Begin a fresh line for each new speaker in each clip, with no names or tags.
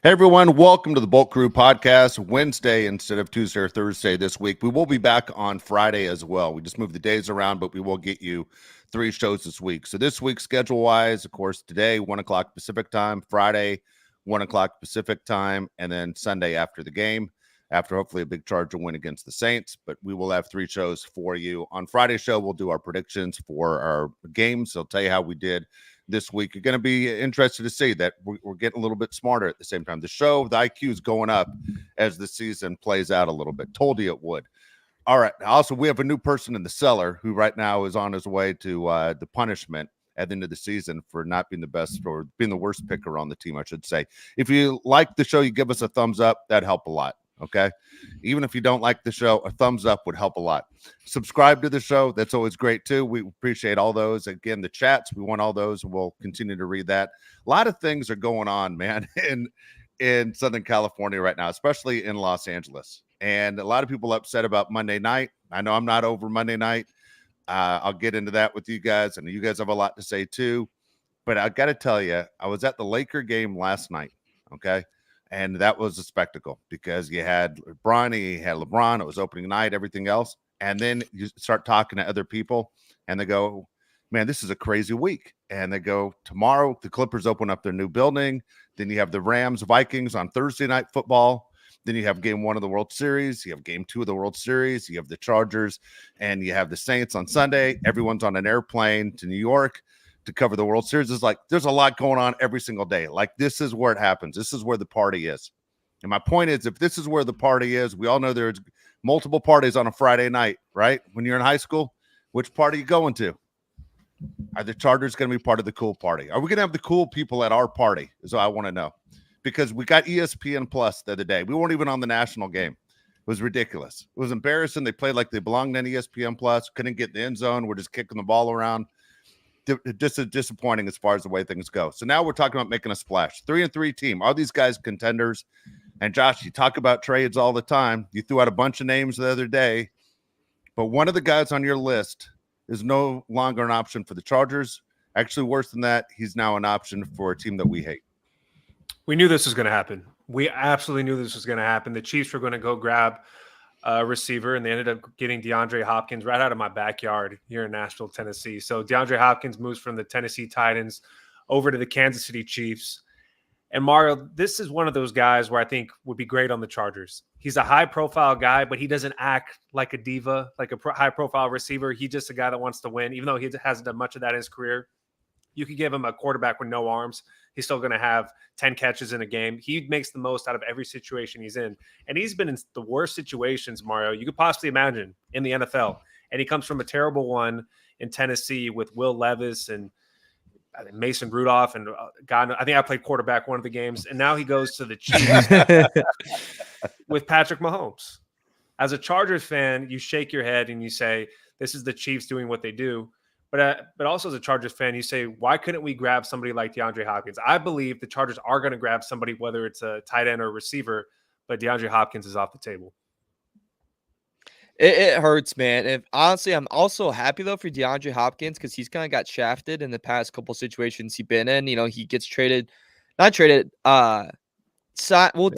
Hey everyone, welcome to the Bolt Crew podcast. Wednesday instead of Tuesday or Thursday this week. We will be back on Friday as well. We just moved the days around, but we will get you 3 shows this week. So this week, schedule-wise, of course, today, 1 o'clock Pacific time, Friday, 1 o'clock Pacific time, and then Sunday after the game, after hopefully a big Charger win against the Saints. But we will have 3 shows for you. On Friday's show, we'll do our predictions for our games. I'll tell you how we did this week. You're going to be interested to see that we're getting a little bit smarter at the same time. The IQ is going up as the season plays out a little bit. Told you it would. All right. Also, we have a new person in the cellar who right now is on his way to the punishment at the end of the season for not being the best or being the worst picker on the team, I should say. If you like the show, you give us a thumbs up. That'd help a lot. Okay. Even if you don't like the show, a thumbs up would help a lot. Subscribe to the show. That's always great too. We appreciate all those. Again, the chats, we want all those, and we'll continue to read that. A lot of things are going on, man, in Southern California right now, especially in Los Angeles. And a lot of people upset about Monday night. I know I'm not over Monday night. I'll get into that with you guys, and you guys have a lot to say too. But I got to tell you, I was at the Laker game last night. Okay. And that was a spectacle because you had Bronny, you had LeBron, it was opening night, everything else. And then you start talking to other people and they go, man, this is a crazy week. And they go, tomorrow, the Clippers open up their new building. Then you have the Rams Vikings on Thursday night football. Then you have game 1 of the World Series. You have game 2 of the World Series. You have the Chargers and you have the Saints on Sunday. Everyone's on an airplane to New York to cover the World Series. Is like there's a lot going on every single day. Like this is where it happens. This is where the party is. And my point is, if this is where the party is, we all know there's multiple parties on a Friday night, right? When you're in high school, which party are you going to? Are the Chargers going to be part of the cool party? Are we going to have the cool people at our party? Is what I want to know. Because we got ESPN Plus the other day. We weren't even on the national game. It was ridiculous. It was embarrassing. They played like they belonged in ESPN Plus. Couldn't get in the end zone. We're just kicking the ball around. Just disappointing as far as the way things go. So now we're talking about making a splash. 3-3 team. Are these guys contenders? And Josh, you talk about trades all the time. You threw out a bunch of names the other day, but one of the guys on your list is no longer an option for the Chargers. Actually, worse than that, he's now an option for a team that we hate.
We knew this was going to happen. We absolutely knew this was going to happen. The Chiefs were going to go grab receiver, and they ended up getting DeAndre Hopkins right out of my backyard here in Nashville, Tennessee. So DeAndre Hopkins moves from the Tennessee Titans over to the Kansas City Chiefs. And Mario, this is one of those guys where I think would be great on the Chargers. He's a high-profile guy, but he doesn't act like a diva, like a high-profile receiver. He's just a guy that wants to win, even though he hasn't done much of that in his career. You could give him a quarterback with no arms. He's still going to have 10 catches in a game. He makes the most out of every situation he's in. And he's been in the worst situations, Mario, you could possibly imagine in the NFL. And he comes from a terrible one in Tennessee with Will Levis and Mason Rudolph. And God, I think I played quarterback one of the games. And now he goes to the Chiefs with Patrick Mahomes. As a Chargers fan, you shake your head and you say, this is the Chiefs doing what they do. But also as a Chargers fan, you say, why couldn't we grab somebody like DeAndre Hopkins? I believe the Chargers are going to grab somebody, whether it's a tight end or a receiver, but DeAndre Hopkins is off the table.
It hurts, man. Honestly, I'm also happy, though, for DeAndre Hopkins because he's kind of got shafted in the past couple situations he's been in. You know, he gets traded. Not traded. Did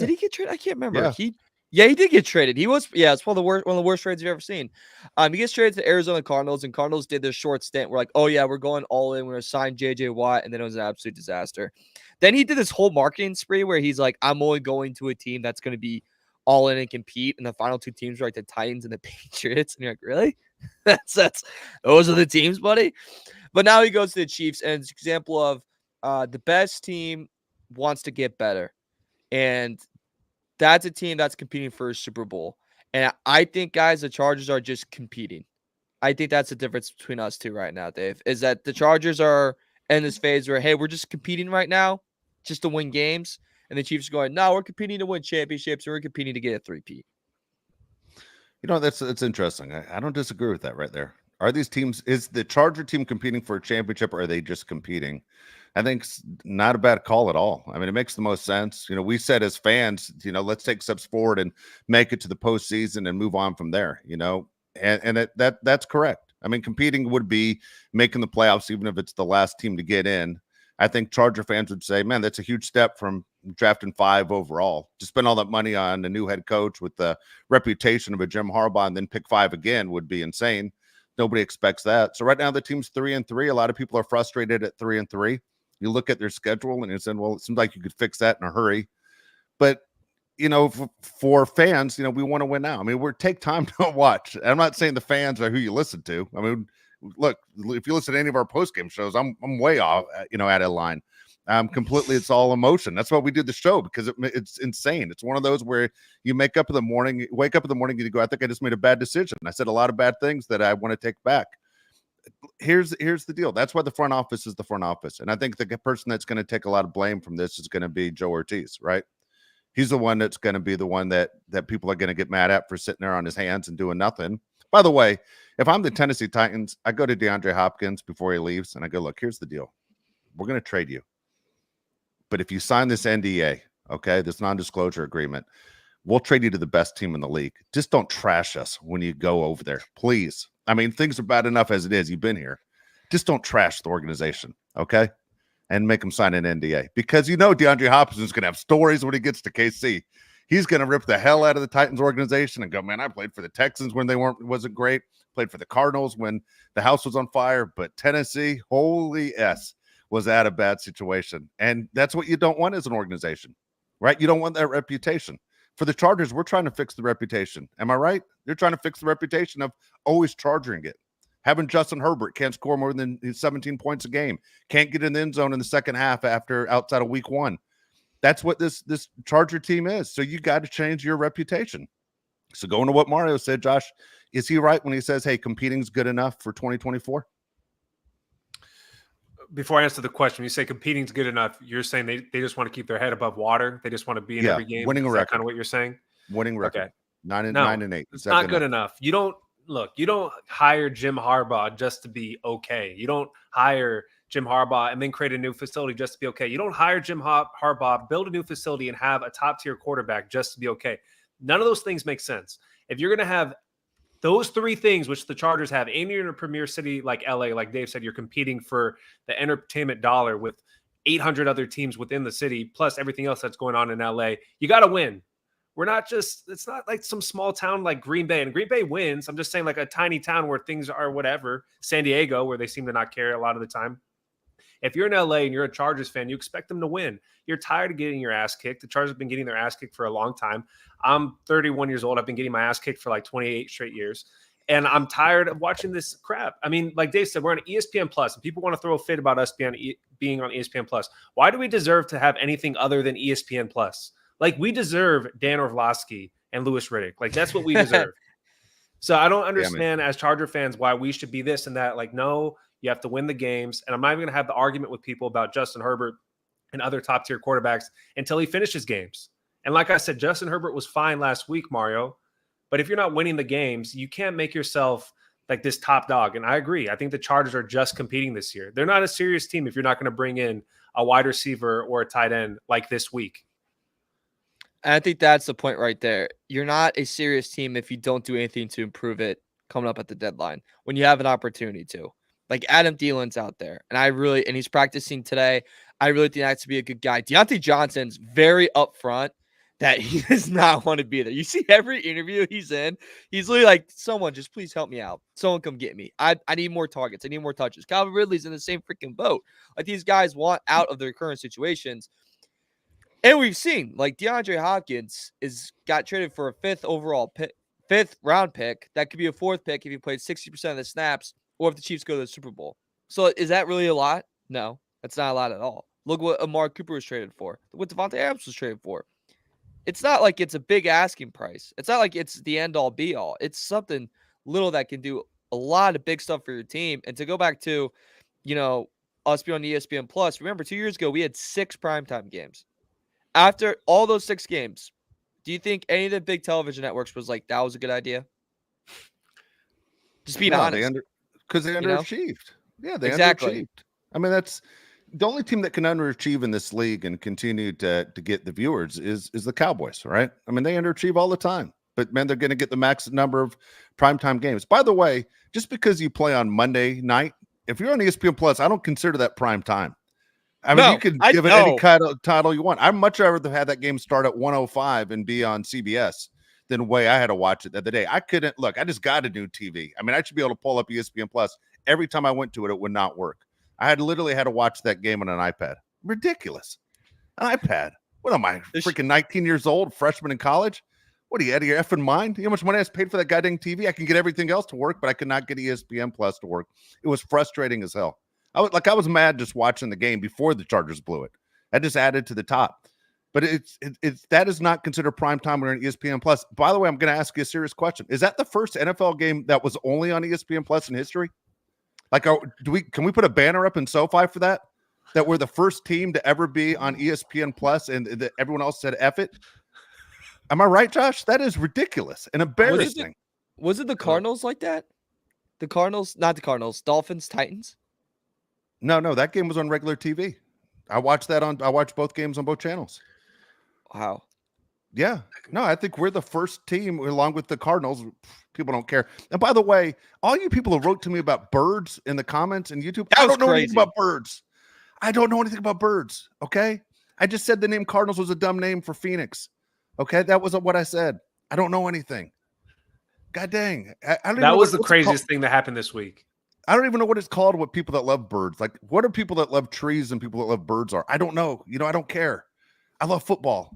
he get traded? I can't remember. Yeah. He did get traded. It's one of the worst trades you've ever seen. He gets traded to the Arizona Cardinals, and Cardinals did their short stint. We're like, oh yeah, we're going all in. We're gonna sign JJ Watt, and then it was an absolute disaster. Then he did this whole marketing spree where he's like, I'm only going to a team that's gonna be all in and compete. And the final 2 teams were like the Titans and the Patriots. And you're like, really? That's those are the teams, buddy. But now he goes to the Chiefs, and it's an example of the best team wants to get better. And that's a team that's competing for a Super Bowl. And I think, guys, the Chargers are just competing. I think that's the difference between us two right now, Dave, is that the Chargers are in this phase where, hey, we're just competing right now just to win games. And the Chiefs are going, no, we're competing to win championships. And we're competing to get a 3-peat.
You know, that's interesting. I don't disagree with that right there. Are these teams, is the Charger team competing for a championship, or are they just competing? I think it's not a bad call at all. I mean, it makes the most sense. You know, we said as fans, you know, let's take steps forward and make it to the postseason and move on from there, you know, and that's correct. I mean, competing would be making the playoffs, even if it's the last team to get in. I think Charger fans would say, man, that's a huge step from drafting 5 overall. To spend all that money on a new head coach with the reputation of a Jim Harbaugh and then pick 5 again would be insane. Nobody expects that. So right now the team's 3-3. A lot of people are frustrated at 3-3. You look at their schedule and you said, well, it seems like you could fix that in a hurry. But for fans, we want to win now. I mean, take time to watch. I'm not saying the fans are who you listen to. I mean, look, if you listen to any of our post-game shows, I'm way off, out of line. Completely, it's all emotion. That's why we do the show, because it's insane. It's one of those where you wake up in the morning, and you go, I think I just made a bad decision. I said a lot of bad things that I want to take back. Here's the deal. That's why the front office is the front office. And I think the person that's going to take a lot of blame from this is going to be Joe Ortiz, right? He's the one that's going to be the one that people are going to get mad at for sitting there on his hands and doing nothing. By the way, if I'm the Tennessee Titans, I go to DeAndre Hopkins before he leaves and I go, look, here's the deal. We're going to trade you. But if you sign this NDA, okay, this non-disclosure agreement, we'll trade you to the best team in the league. Just don't trash us when you go over there, please. I mean, things are bad enough as it is. You've been here. Just don't trash the organization, okay? And make him sign an NDA, because DeAndre Hopkins is going to have stories when he gets to KC. He's going to rip the hell out of the Titans organization and go, man, I played for the Texans when wasn't great. Played for the Cardinals when the house was on fire, but Tennessee, holy S, was at a bad situation. And that's what you don't want as an organization, right? You don't want that reputation. For the Chargers, we're trying to fix the reputation. Am I right? They're trying to fix the reputation of always charging it. Having Justin Herbert can't score more than 17 points a game, can't get in the end zone in the second half outside of week 1. That's what this Charger team is. So you got to change your reputation. So going to what Mario said, Josh, is he right when he says, hey, competing's good enough for 2024?
Before I answer the question, you say competing's good enough. You're saying they just want to keep their head above water. They just want to be in every game.
Winning
Is
record.
That kind of what you're saying?
Winning record.
Okay.
9-8.
It's not good enough. You don't hire Jim Harbaugh just to be okay. You don't hire Jim Harbaugh and then create a new facility just to be okay. You don't hire Jim Harbaugh, build a new facility, and have a top-tier quarterback just to be okay. None of those things make sense. If you're going to have those 3 things, which the Chargers have, and you're in a premier city like LA, like Dave said, you're competing for the entertainment dollar with 800 other teams within the city, plus everything else that's going on in LA. You got to win. It's not like some small town like Green Bay, and Green Bay wins. I'm just saying, like a tiny town where things are whatever. San Diego, where they seem to not care a lot of the time. If you're in LA and you're a Chargers fan, you expect them to win. You're tired of getting your ass kicked. The Chargers have been getting their ass kicked for a long time. I'm 31 years old. I've been getting my ass kicked for like 28 straight years. And I'm tired of watching this crap. I mean, like Dave said, we're on ESPN Plus, and people want to throw a fit about us being on ESPN Plus. Why do we deserve to have anything other than ESPN Plus? Like, we deserve Dan Orlovsky and Louis Riddick. Like, that's what we deserve. So I don't understand as Charger fans why we should be this and that. Like, no, you have to win the games. And I'm not even going to have the argument with people about Justin Herbert and other top-tier quarterbacks until he finishes games. And like I said, Justin Herbert was fine last week, Mario. But if you're not winning the games, you can't make yourself like this top dog. And I agree. I think the Chargers are just competing this year. They're not a serious team if you're not going to bring in a wide receiver or a tight end like this week.
And I think that's the point right there. You're not a serious team if you don't do anything to improve it coming up at the deadline when you have an opportunity to. Like Adam Thielen's out there, and he's practicing today. I really think that to be a good guy. Deontay Johnson's very upfront that he does not want to be there. You see every interview he's in, he's literally like, someone just please help me out. Someone come get me. I need more targets. I need more touches. Calvin Ridley's in the same freaking boat. Like, these guys want out of their current situations. And we've seen, like, DeAndre Hopkins got traded for a 5th round pick. That could be a 4th pick if he played 60% of the snaps, or if the Chiefs go to the Super Bowl. So is that really a lot? No, that's not a lot at all. Look what Amari Cooper was traded for. Look what Devontae Adams was traded for. It's not like it's a big asking price. It's not like it's the end-all, be-all. It's something little that can do a lot of big stuff for your team. And to go back to, us being on ESPN Plus, remember 2 years ago, we had 6 primetime games. After all those 6 games, do you think any of the big television networks was like, that was a good idea? Just being honest.
Because they underachieved. Yeah, they
exactly.
underachieved. I mean, that's the only team that can underachieve in this league and continue to get the viewers is the Cowboys, right? I mean, they underachieve all the time. But, man, they're going to get the max number of primetime games. By the way, just because you play on Monday night, if you're on ESPN Plus, I don't consider that prime time. I mean,
No,
you can
I
give it any
know.
kind of title you want. I'd much rather have that game start at 105 and be on CBS than the way I had to watch it the other day. I couldn't look. I just got a new TV. I mean, I should be able to pull up ESPN Plus. Every time I went to it, it would not work. I had literally had to watch that game on an iPad. Ridiculous. An iPad. What am I, freaking 19 years old, freshman in college? What are you out of your effing mind? You know how much money I paid for that goddamn TV? I can get everything else to work, but I could not get ESPN Plus to work. It was frustrating as hell. I was mad just watching the game before the Chargers blew it. That just added to the top. But it's that is not considered prime time when you're on ESPN Plus. By the way, I'm going to ask you a serious question. Is that the first NFL game that was only on ESPN Plus in history? Like, can we put a banner up in SoFi for that? That we're the first team to ever be on ESPN Plus, and everyone else said F it. Am I right, Josh? That is ridiculous and embarrassing.
Was it the Cardinals like that? The Cardinals, not the Cardinals, Dolphins, Titans?
No, that game was on regular TV. I watched both games on both channels.
Wow.
Yeah. No, I think we're the first team along with the Cardinals. People don't care. And by the way, all you people who wrote to me about birds in the comments and YouTube, I don't know anything about birds. I don't know anything about birds. Okay. I just said the name Cardinals was a dumb name for Phoenix. Okay. That was what I said. I don't know anything. God dang. I don't
that was the craziest thing that happened this week.
I don't even know what it's called with people that love birds. Like, what are people that love trees and people that love birds are? I don't know. I don't care. I love football.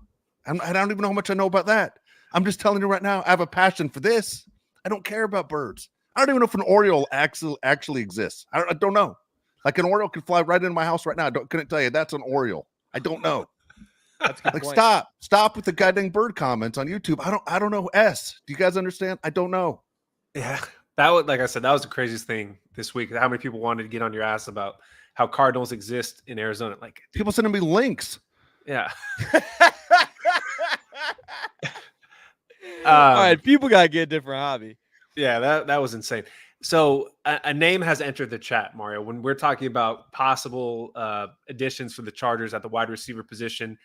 I don't even know how much I know about that. I'm just telling you right now, I have a passion for this. I don't care about birds. I don't even know if an Oriole actually exists. I don't know. Like, an Oriole could fly right into my house right now. Couldn't tell you that's an Oriole. I don't know.
That's a good
like,
point.
stop with the goddamn bird comments on YouTube. I don't know. Do you guys understand? I don't know.
Yeah. That was, like I said, that was the craziest thing this week. How many people wanted to get on your ass about how Cardinals exist in Arizona? Like,
people sending me links.
Yeah.
All right, people gotta get a different hobby.
Yeah, that was insane. So a name has entered the chat, Mario. When we're talking about possible additions for the Chargers at the wide receiver position,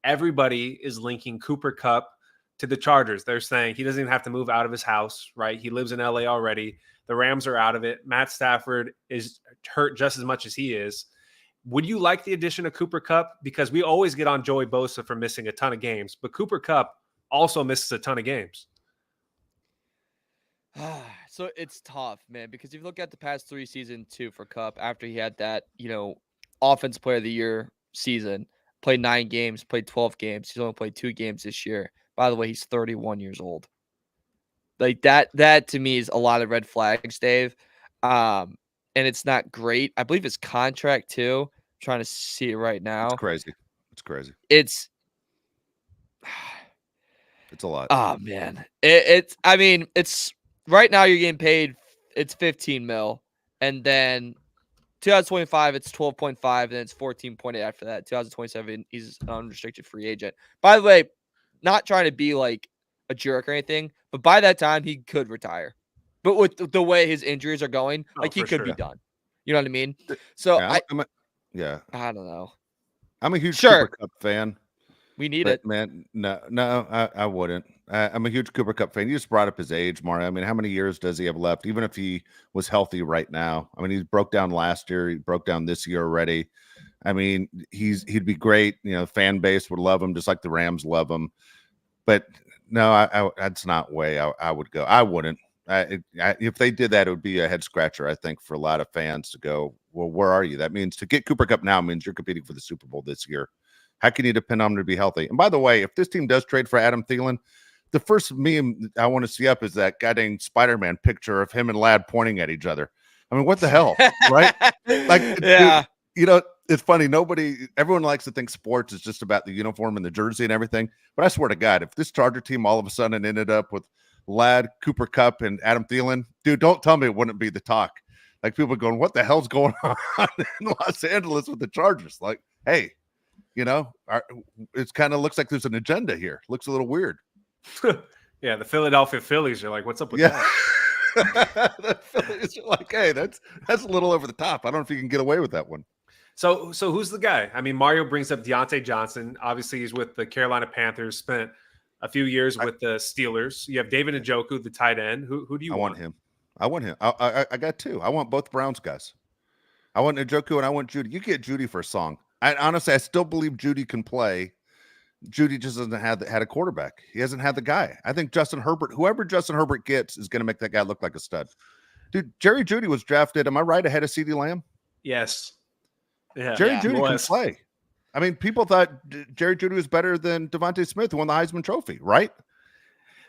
everybody is linking Cooper Kupp to the Chargers. They're saying he doesn't even have to move out of his house, right? He lives in LA already. The Rams are out of it. Matt Stafford is hurt just as much as he is. Would you like the addition of Cooper Kupp? Because we always get on Joey Bosa for missing a ton of games, but Cooper Kupp also misses a ton of games.
So it's tough, man, because if you look at the past 3 seasons too for Kupp, after he had that, offense player of the year season, played 9 games, played 12 games. He's only played 2 games this year. By the way, he's 31 years old. Like that to me is a lot of red flags, Dave. And it's not great. I believe his contract too. I'm trying to see it right now.
It's crazy.
It's
a lot.
Oh man. It's right now you're getting paid, it's 15 mil. And then 2025, it's 12.5, and then it's 14.8 after that. 2027, he's an unrestricted free agent. By the way, not trying to be like a jerk or anything, but by that time, he could retire. But with the way his injuries are going, he could be done. You know what I mean? So
I
don't know.
I'm a huge Cooper Kupp fan.
We need it,
man. No, I wouldn't. I'm a huge Cooper Kupp fan. You just brought up his age, Mario. I mean, how many years does he have left? Even if he was healthy right now, I mean, he broke down last year. He broke down this year already. I mean, he'd be great. Fan base would love him just like the Rams love him. But no, that's not way I would go. I wouldn't. If they did that, it would be a head scratcher, I think, for a lot of fans to go, well, where are you? That means to get Cooper Kupp now means you're competing for the Super Bowl this year. How can you depend on him to be healthy? And by the way, if this team does trade for Adam Thielen, the first meme I want to see up is that goddamn Spider-Man picture of him and Ladd pointing at each other. I mean, what the hell, right?
Yeah.
Dude, it's funny. Everyone likes to think sports is just about the uniform and the jersey and everything. But I swear to God, if this Charger team all of a sudden ended up with Ladd, Cooper Kupp, and Adam Thielen, dude, don't tell me it wouldn't be the talk. Like, people going, what the hell's going on in Los Angeles with the Chargers? Like, hey, it's kind of looks like there's an agenda here. Looks a little weird.
Yeah, the Philadelphia Phillies are like, what's up with that?
The Phillies are like, hey, that's a little over the top. I don't know if you can get away with that one.
So who's the guy? I mean, Mario brings up Deontay Johnson. Obviously, he's with the Carolina Panthers, spent a few years with the Steelers. You have David Njoku, the tight end. Who do you want?
I want him. I got 2. I want both Browns guys. I want Njoku and I want Judy. You get Judy for a song. Honestly, I still believe Judy can play. Judy just doesn't have had a quarterback. He hasn't had the guy. I think Justin Herbert, whoever Justin Herbert gets, is going to make that guy look like a stud. Dude, Jerry Judy was drafted, am I right, ahead of CeeDee Lamb?
Yes. Yeah.
Jerry
Yeah,
Judy can play. I mean, people thought Jerry Judy was better than Devontae Smith, who won the Heisman Trophy, right?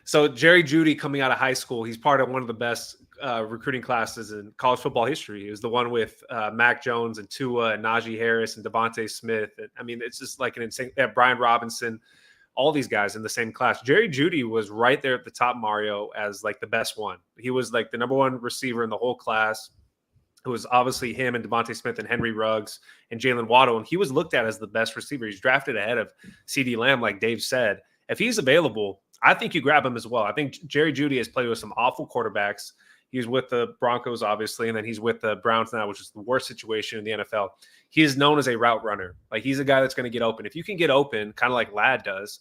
So Jerry Judy, coming out of high school, he's part of one of the best recruiting classes in college football history. He was the one with Mac Jones and Tua and Najee Harris and Devontae Smith. And, I mean, it's just like an insane. They have Brian Robinson, all these guys in the same class. Jerry Judy was right there at the top, Mario, as like the best one. He was like the number one receiver in the whole class. It was obviously him and Devontae Smith and Henry Ruggs and Jalen Waddle. And he was looked at as the best receiver. He's drafted ahead of CeeDee Lamb, like Dave said. If he's available, I think you grab him as well. I think Jerry Judy has played with some awful quarterbacks. He's with the Broncos, obviously, and then he's with the Browns now, which is the worst situation in the NFL. He is known as a route runner. Like, he's a guy that's going to get open. If you can get open, kind of like Ladd does,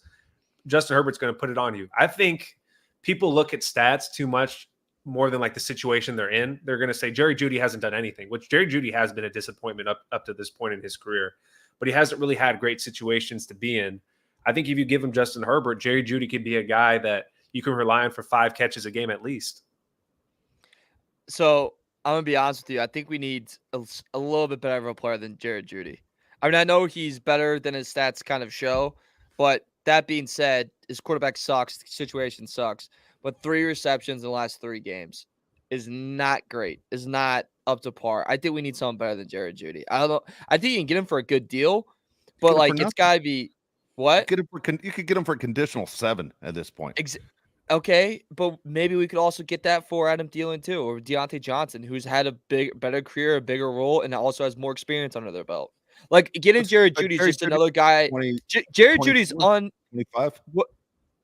Justin Herbert's going to put it on you. I think people look at stats too much more than like the situation they're in. They're going to say Jerry Judy hasn't done anything, which Jerry Judy has been a disappointment up to this point in his career, but he hasn't really had great situations to be in. I think if you give him Justin Herbert, Jerry Judy could be a guy that you can rely on for 5 catches a game at least.
So I'm going to be honest with you. I think we need a little bit better of a player than Jared Judy. I mean, I know he's better than his stats kind of show, but that being said, his quarterback sucks. The situation sucks. But 3 receptions in the last 3 games is not great. Is not up to par. I think we need someone better than Jared Judy. I don't know. I think you can get him for a good deal, but like it's got to be what?
You could get him for a conditional 7 at this point.
Okay, but maybe we could also get that for Adam Thielen too, or Deontay Johnson, who's had a better career, a bigger role, and also has more experience under their belt. Like getting Jared Judy's just another guy. Jared Judy's on
25.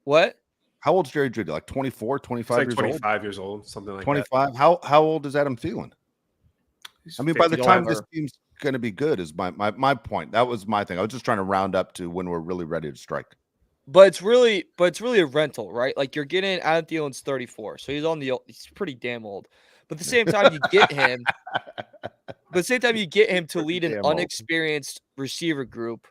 What?
How old's Jerry Judy? Like 24, 25
like
years
25 years old, something like
25.
that.
How old is Adam Thielen? I mean, by the time this team's going to be good is my point. That was my thing. I was just trying to round up to when we're really ready to strike.
But it's really a rental, right? Like you're getting Adam Thielen's 34, so he's pretty damn old. But at the same time, you get him. To lead an unexperienced receiver group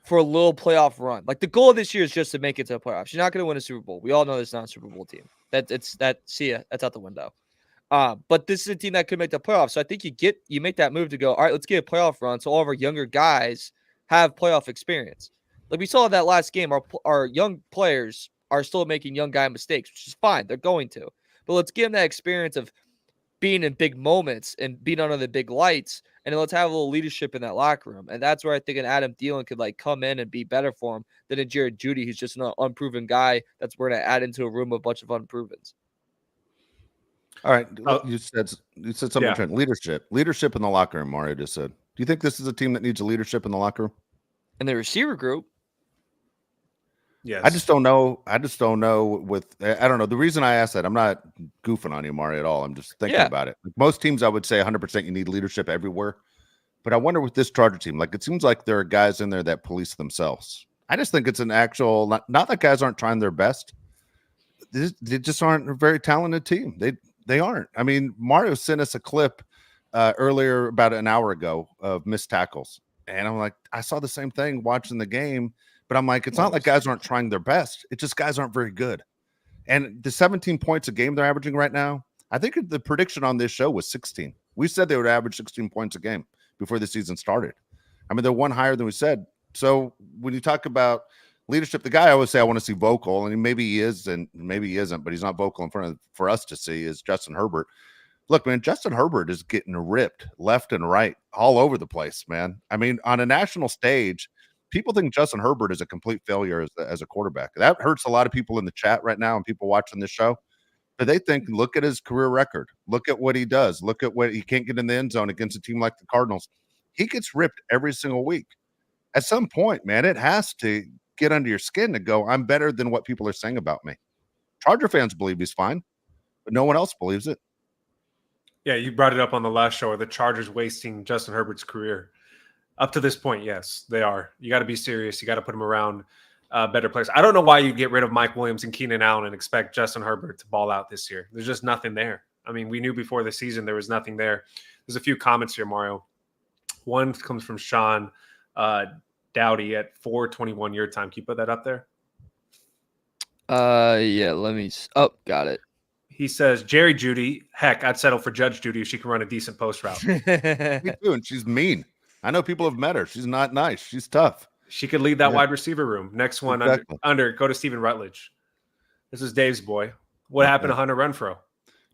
for a little playoff run. Like the goal of this year is just to make it to the playoffs. You're not going to win a Super Bowl. We all know it's not a Super Bowl team. See ya. That's out the window. But this is a team that could make the playoffs. So I think you make that move to go, all right, let's get a playoff run so all of our younger guys have playoff experience. Like we saw that last game, our young players are still making young guy mistakes, which is fine. They're going to. But let's give them that experience of being in big moments and being under the big lights, and then let's have a little leadership in that locker room. And that's where I think an Adam Thielen could like come in and be better for him than a Jared Judy, who's just an unproven guy that's we're going to add into a room of a bunch of unprovens.
All right. You said something. Yeah. Leadership in the locker room, Mario just said. Do you think this is a team that needs a leadership in the locker room?
In the receiver group?
Yes.
I just don't know. I don't know. The reason I asked that, I'm not goofing on you, Mario, at all. I'm just thinking about it. Like most teams, I would say 100% you need leadership everywhere. But I wonder with this Charger team, like it seems like there are guys in there that police themselves. I just think it's an actual, not that guys aren't trying their best. They just aren't a very talented team. They aren't. I mean, Mario sent us a clip earlier about an hour ago of missed tackles. And I'm like, I saw the same thing watching the game. But I'm like, it's not like guys aren't trying their best. It's just guys aren't very good. And the 17 points a game they're averaging right now, I think the prediction on this show was 16. We said they would average 16 points a game before the season started. I mean, they're one higher than we said. So when you talk about leadership, the guy I always say I want to see vocal, and maybe he is and maybe he isn't, but he's not vocal in front of for us to see, is Justin Herbert. Look, man, Justin Herbert is getting ripped left and right all over the place, man. I mean, on a national stage, people think Justin Herbert is a complete failure as a quarterback. That hurts a lot of people in the chat right now and people watching this show. But they think, look at his career record. Look at what he does. Look at what he can't get in the end zone against a team like the Cardinals. He gets ripped every single week. At some point, man, it has to get under your skin to go, I'm better than what people are saying about me. Charger fans believe he's fine, but no one else believes it.
Yeah, you brought it up on the last show. Are the Chargers wasting Justin Herbert's career? Up to this point, yes, they are. You got to be serious. You got to put him around better players. I don't know why you get rid of Mike Williams and Keenan Allen and expect Justin Herbert to ball out this year. There's just nothing there. I mean, we knew before the season there was nothing there. There's a few comments here, Mario. One comes from Sean. Dowdy at 4:21 your time. Can you put that up there?
Yeah, oh, got it.
He says, Jerry Judy, heck, I'd settle for Judge Judy if she can run a decent post route.
Me too, and she's mean. I know people have met her. She's not nice. She's tough.
She could lead that wide receiver room. Next one
Exactly.
under go to Stephen Rutledge. This is Dave's boy. What happened to Hunter Renfrow?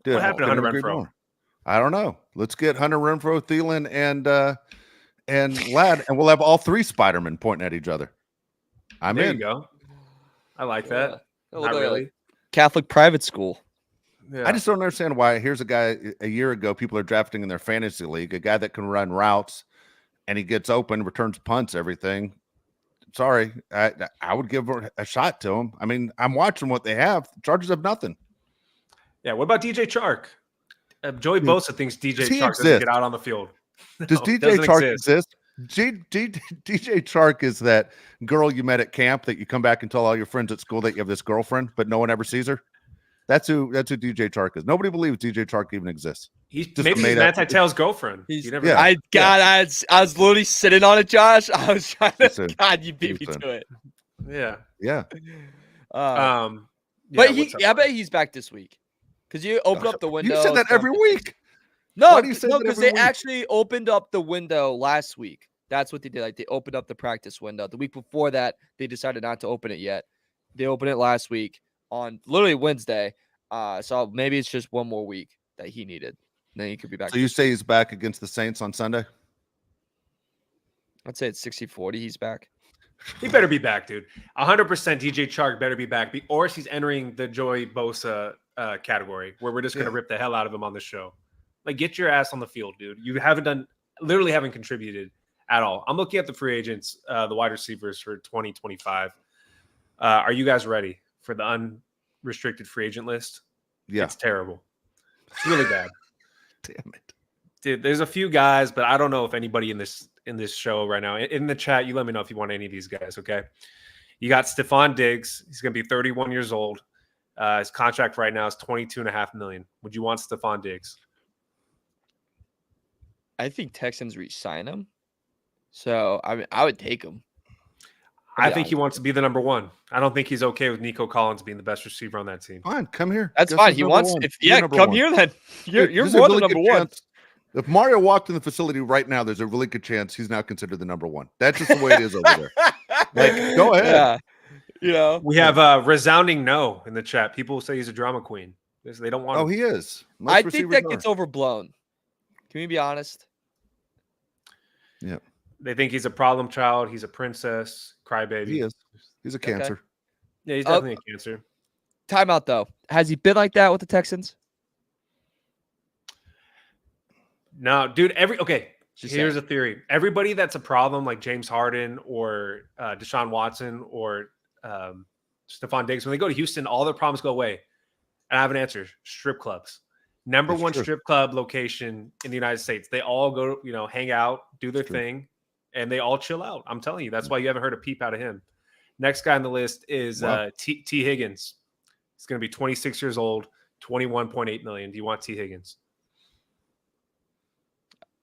Dude,
what happened to Hunter Renfrow?
I don't know. Let's get Hunter Renfrow, Thielen, and Ladd, and we'll have all three Spider-Men pointing at each other.
There you go. I like that. Not really.
Catholic private school.
Yeah. I just don't understand why. Here's a guy a year ago, people are drafting in their fantasy league, a guy that can run routes, and he gets open, returns punts, everything. Sorry, I would give a shot to him. I mean, I'm watching what they have. The Chargers have nothing.
Yeah, what about DJ Chark? Joey Bosa thinks DJ Chark doesn't get out on the field.
Does DJ Chark exist? DJ Chark is that girl you met at camp that you come back and tell all your friends at school that you have this girlfriend, but no one ever sees her. That's who DJ Chark is. Nobody believes DJ Chark even exists.
Maybe he's Matt Titel's girlfriend.
I was literally sitting on it, Josh. I was trying to. God, you beat me to it.
Yeah.
But I bet he's back this week because you opened up the window.
You said that every week.
No, because they actually opened up the window last week. That's what they did. Like they opened up the practice window. The week before that, they decided not to open it yet. They opened it last week on literally Wednesday. So maybe it's just one more week that he needed. Then he could be back.
So you say he's back against the Saints on Sunday?
I'd say it's 60-40. He's back.
He better be back, dude. 100% DJ Chark better be back, or he's entering the Joey Bosa category where we're just going to rip the hell out of him on the show. Like, get your ass on the field, dude. You literally haven't contributed at all. I'm looking at the free agents, the wide receivers for 2025. Are you guys ready for the unrestricted free agent list?
Yeah.
It's terrible. It's really bad.
Damn it.
Dude, there's a few guys, but I don't know if anybody in this show right now. In the chat, you let me know if you want any of these guys, okay? You got Stephon Diggs. He's going to be 31 years old. His contract right now is $22.5 million. Would you want Stephon Diggs?
I think Texans re-sign him. So, I mean, I would take him.
I think he wants to be the number one. I don't think he's okay with Nico Collins being the best receiver on that team.
Fine, come here.
That's fine. He wants come here then. You're more than number one.
If Mario walked in the facility right now, there's a really good chance he's now considered the number one. That's just the way it is over there. Like, go ahead.
Yeah. You know,
we have a resounding no in the chat. People say he's a drama queen. They don't want him.
He is.
I think that gets overblown. Can we be honest?
Yeah.
They think he's a problem child. He's a princess, crybaby.
He is. He's a cancer.
Okay. Yeah, he's definitely a cancer.
Timeout, though. Has he been like that with the Texans?
No, dude. Here's a theory. Everybody that's a problem, like James Harden or Deshaun Watson or Stephon Diggs, when they go to Houston, all their problems go away. And I have an answer. Strip clubs. Number one strip club location in the United States. They all go, hang out, do their thing, and they all chill out. I'm telling you. That's why you haven't heard a peep out of him. Next guy on the list is T. Higgins. He's going to be 26 years old, $21.8 million. Do you want T. Higgins?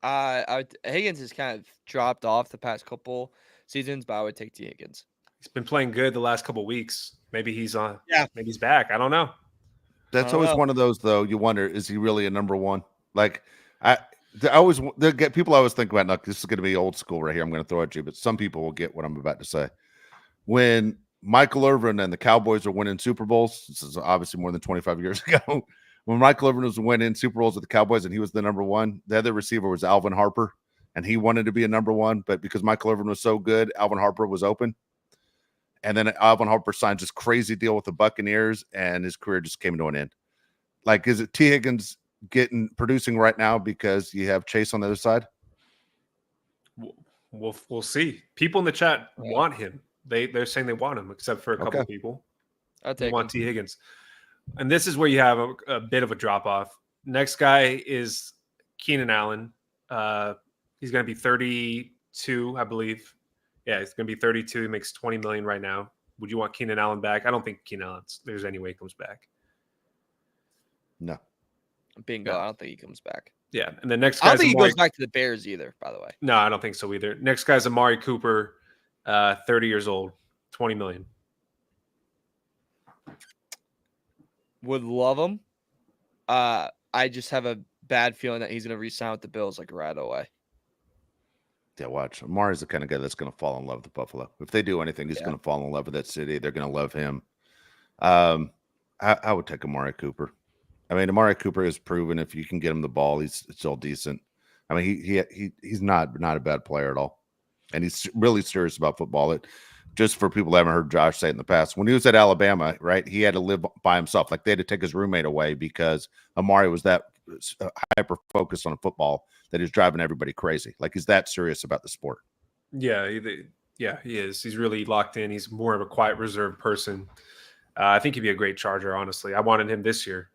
Higgins has kind of dropped off the past couple seasons, but I would take T. Higgins.
He's been playing good the last couple weeks. Maybe he's on. Yeah, maybe he's back. I don't know.
That's always one of those, though. You wonder, is he really a number one? Like, people always think about, look, this is going to be old school right here. I'm going to throw at you, but some people will get what I'm about to say. When Michael Irvin and the Cowboys are winning Super Bowls, this is obviously more than 25 years ago. When Michael Irvin was winning Super Bowls with the Cowboys and he was the number one, the other receiver was Alvin Harper, and he wanted to be a number one, but because Michael Irvin was so good, Alvin Harper was open. And then Alvin Harper signed this crazy deal with the Buccaneers, and his career just came to an end. Like, is it T. Higgins producing right now because you have Chase on the other side?
We'll see. People in the chat want him. They're saying they want him, except for a couple of people. They want T. Higgins. And this is where you have a bit of a drop-off. Next guy is Keenan Allen. He's going to be 32, I believe. Yeah, he's going to be 32. He makes $20 million right now. Would you want Keenan Allen back? I don't think Keenan Allen, there's any way he comes back.
No.
Bingo.
Yeah.
I don't think he comes back.
Yeah, and the next
I don't
guy's
think he
Amari.
goes back to the Bears either, by the way.
No, I don't think so either. Next guy's Amari Cooper, 30 years old, $20 million.
Would love him. I just have a bad feeling that he's going to re-sign with the Bills like right away.
Yeah, watch. Amari's the kind of guy that's going to fall in love with Buffalo. If they do anything, he's
Yeah.
going to fall in love with that city. They're going to love him. I would take Amari Cooper. I mean, Amari Cooper has proven if you can get him the ball, he's still decent. I mean, he's not a bad player at all, and he's really serious about football. It just for people that haven't heard Josh say it in the past, when he was at Alabama, right, he had to live by himself. Like they had to take his roommate away because Amari was that hyper focused on football that he's driving everybody crazy. Like he's that serious about the sport.
Yeah, he is. He's really locked in. He's more of a quiet, reserved person. I think he'd be a great Charger, honestly. I wanted him this year.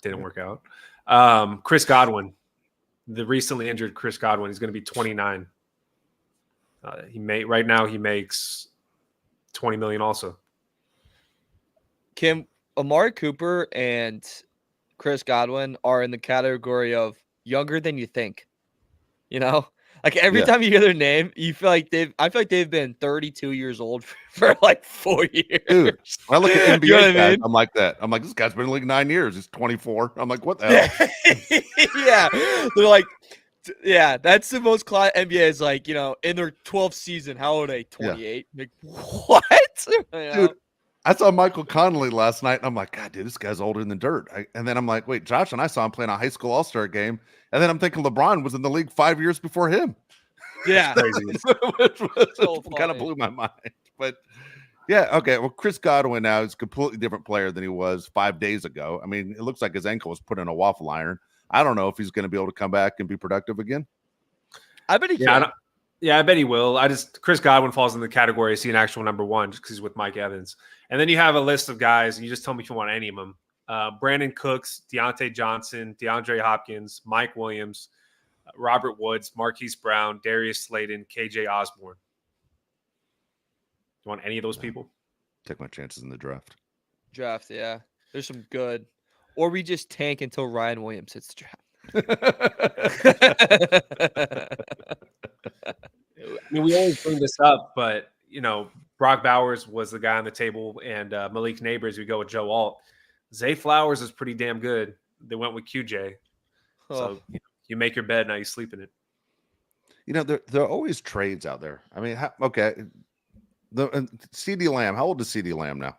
Didn't work out. Chris Godwin, the recently injured Chris Godwin, he's going to be 29. Right now he makes $20 million also.
Kim, Amari Cooper and Chris Godwin are in the category of younger than you think. You know, like every time you hear their name, I feel like they've been 32 years old for like 4 years.
Dude, when I look at NBA
You know what I
guys,
mean?
I'm like that. I'm like, this guy's been in the league 9 years. He's 24. I'm like, what the hell?
Yeah, they're like, yeah, that's the most NBA is like, you know, in their 12th season. How old are they? 28. Like, what? You know?
Dude, I saw Michael Connolly last night, and I'm like, God, dude, this guy's older than the dirt. And then I'm like, wait, Josh and I saw him playing a high school all-star game, and then I'm thinking LeBron was in the league 5 years before him.
Yeah,
So kind of blew my mind. But yeah, okay. Well, Chris Godwin now is a completely different player than he was 5 days ago. I mean, it looks like his ankle was put in a waffle iron. I don't know if he's going to be able to come back and be productive again.
I bet he can.
I bet he will. Chris Godwin falls in the category of seeing actual number one just because he's with Mike Evans. And then you have a list of guys, and you just tell me if you want any of them. Brandon Cooks, Deontay Johnson, DeAndre Hopkins, Mike Williams, Robert Woods, Marquise Brown, Darius Slayton, KJ Osborne. You want any of those people?
Take my chances in the draft.
Yeah. There's some good. Or we just tank until Ryan Williams hits the draft.
I mean, we always bring this up, but, you know, Brock Bowers was the guy on the table, and Malik Neighbors, we go with Joe Alt. Zay Flowers is pretty damn good. They went with QJ. So you make your bed, now you sleep in it.
You know, there are always trades out there. I mean, okay. The CD Lamb, how old is CD Lamb now?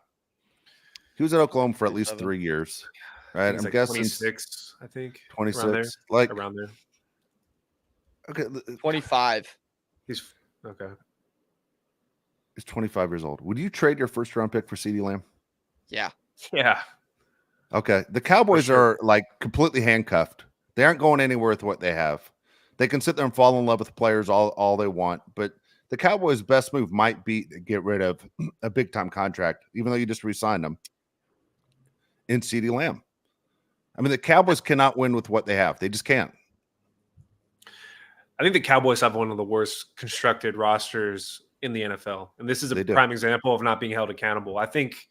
He was at Oklahoma for at least 3 years, right? I'm
like
guessing
26, I think.
26,
around there.
Okay,
25.
He's okay.
He's 25 years old. Would you trade your first round pick for CD Lamb?
Yeah.
Okay. The Cowboys are like completely handcuffed. They aren't going anywhere with what they have. They can sit there and fall in love with players all they want, but the Cowboys' best move might be to get rid of a big-time contract, even though you just re-signed them, in CeeDee Lamb. I mean, the Cowboys cannot win with what they have. They just can't.
I think the Cowboys have one of the worst constructed rosters in the NFL. And this is a prime example of not being held accountable. I think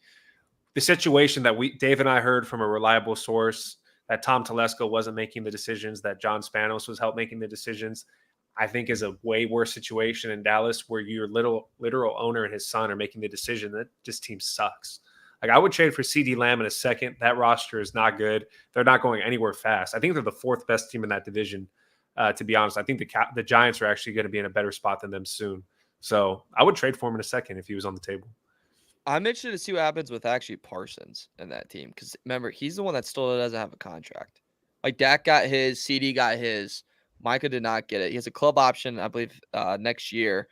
the situation that Dave and I heard from a reliable source that Tom Telesco wasn't making the decisions, that John Spanos was helping making the decisions, I think is a way worse situation in Dallas where your literal owner and his son are making the decision that this team sucks. Like I would trade for CD Lamb in a second. That roster is not good. They're not going anywhere fast. I think they're the fourth best team in that division. To be honest, I think the Giants are actually going to be in a better spot than them soon. So I would trade for him in a second if he was on the table.
I'm interested to see what happens with actually Parsons and that team. Because remember, he's the one that still doesn't have a contract. Like Dak got his, CD got his. Micah did not get it. He has a club option, I believe, next year.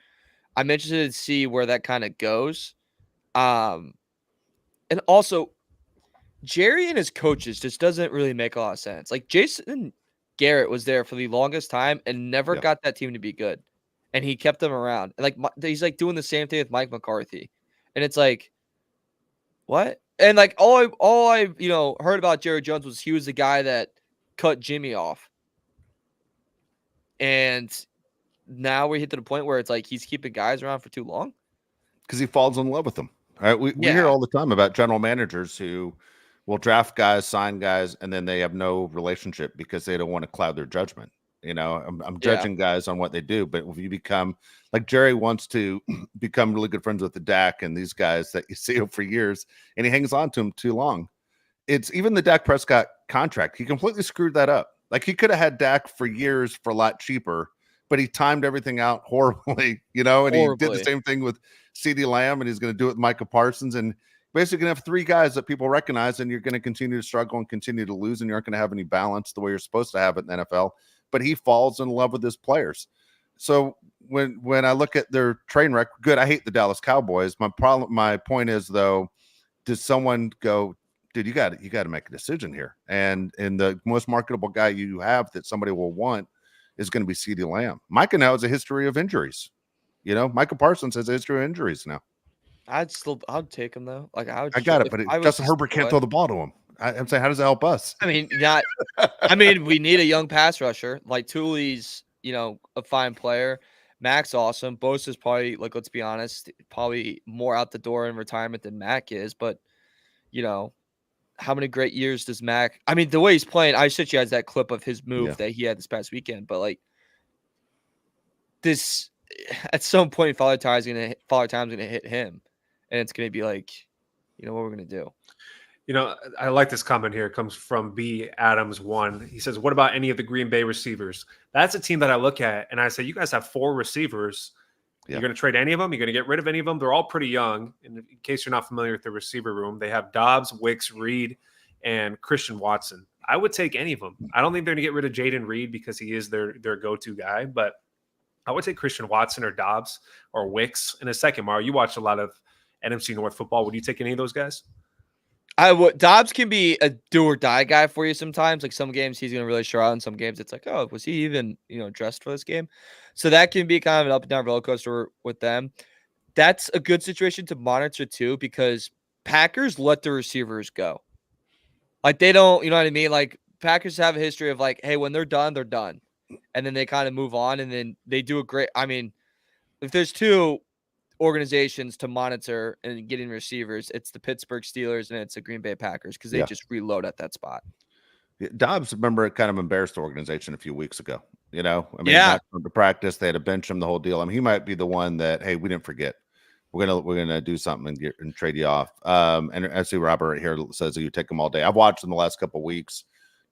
I'm interested to see where that kind of goes. And also, Jerry and his coaches just doesn't really make a lot of sense. Like Jason Garrett was there for the longest time and never got that team to be good. And he kept them around. And like he's like doing the same thing with Mike McCarthy. And it's like, what? And like all I heard about Jerry Jones was he was the guy that cut Jimmy off. And now we hit to the point where it's like he's keeping guys around for too long.
Because he falls in love with them. All right. We hear all the time about general managers who will draft guys, sign guys, and then they have no relationship because they don't want to cloud their judgment. I'm judging guys on what they do, but if you become like Jerry wants to become really good friends with the Dak and these guys that you see him for years, and he hangs on to them too long. It's even the Dak Prescott contract. He completely screwed that up. Like he could have had Dak for years for a lot cheaper, but he timed everything out horribly, and he did the same thing with CeeDee Lamb, and he's going to do it with Micah Parsons. And basically going to have three guys that people recognize, and you're going to continue to struggle and continue to lose, and you aren't going to have any balance the way you're supposed to have it in the NFL. But he falls in love with his players. So when I look at their train wreck, good, I hate the Dallas Cowboys. My point is, though, does someone go, dude, you got to make a decision here. And the most marketable guy you have that somebody will want is going to be CeeDee Lamb. Micah now has a history of injuries. Micah Parsons has a history of injuries now.
I'd take him though. Like I
got it, but Justin Herbert can't throw the ball to him. I'm saying, how does that help us?
I mean, we need a young pass rusher. Like Tuli's, a fine player. Mac's awesome. Bosa's probably, like, let's be honest, probably more out the door in retirement than Mac is. But, how many great years does Mac? I mean, the way he's playing, I sent you guys that clip of his move that he had this past weekend. But like this, at some point, Father Time's gonna hit him, and it's gonna be like, what we're gonna do.
I like this comment here. It comes from B Adams 1. He says, what about any of the Green Bay receivers? That's a team that I look at and I say, you guys have 4 receivers. Yeah. You're going to trade any of them? You're going to get rid of any of them? They're all pretty young. And in case you're not familiar with the receiver room, they have Dobbs, Wicks, Reed, and Christian Watson. I would take any of them. I don't think they're going to get rid of Jaden Reed because he is their go-to guy, but I would take Christian Watson or Dobbs or Wicks in a second. Mario, you watch a lot of NFC North football. Would you take any of those guys?
I would. Dobbs can be a do or die guy for you sometimes. Like some games he's going to really show out, and some games it's like, oh, was he even dressed for this game? So that can be kind of an up and down roller coaster with them. That's a good situation to monitor too, because Packers let the receivers go. Like they don't, you know what I mean? Like Packers have a history of like, hey, when they're done, and then they kind of move on, and then they do a great. I mean, if there's 2 organizations to monitor and getting receivers, it's the Pittsburgh Steelers and it's the Green Bay Packers because they just reload at that spot.
Dobbs, remember, it kind of embarrassed the organization a few weeks ago. Not from the practice, they had to bench him, the whole deal. I mean, he might be the one that, hey, we didn't forget. We're gonna do something and trade you off. And I see Robert right here says that you take him all day. I've watched him the last couple of weeks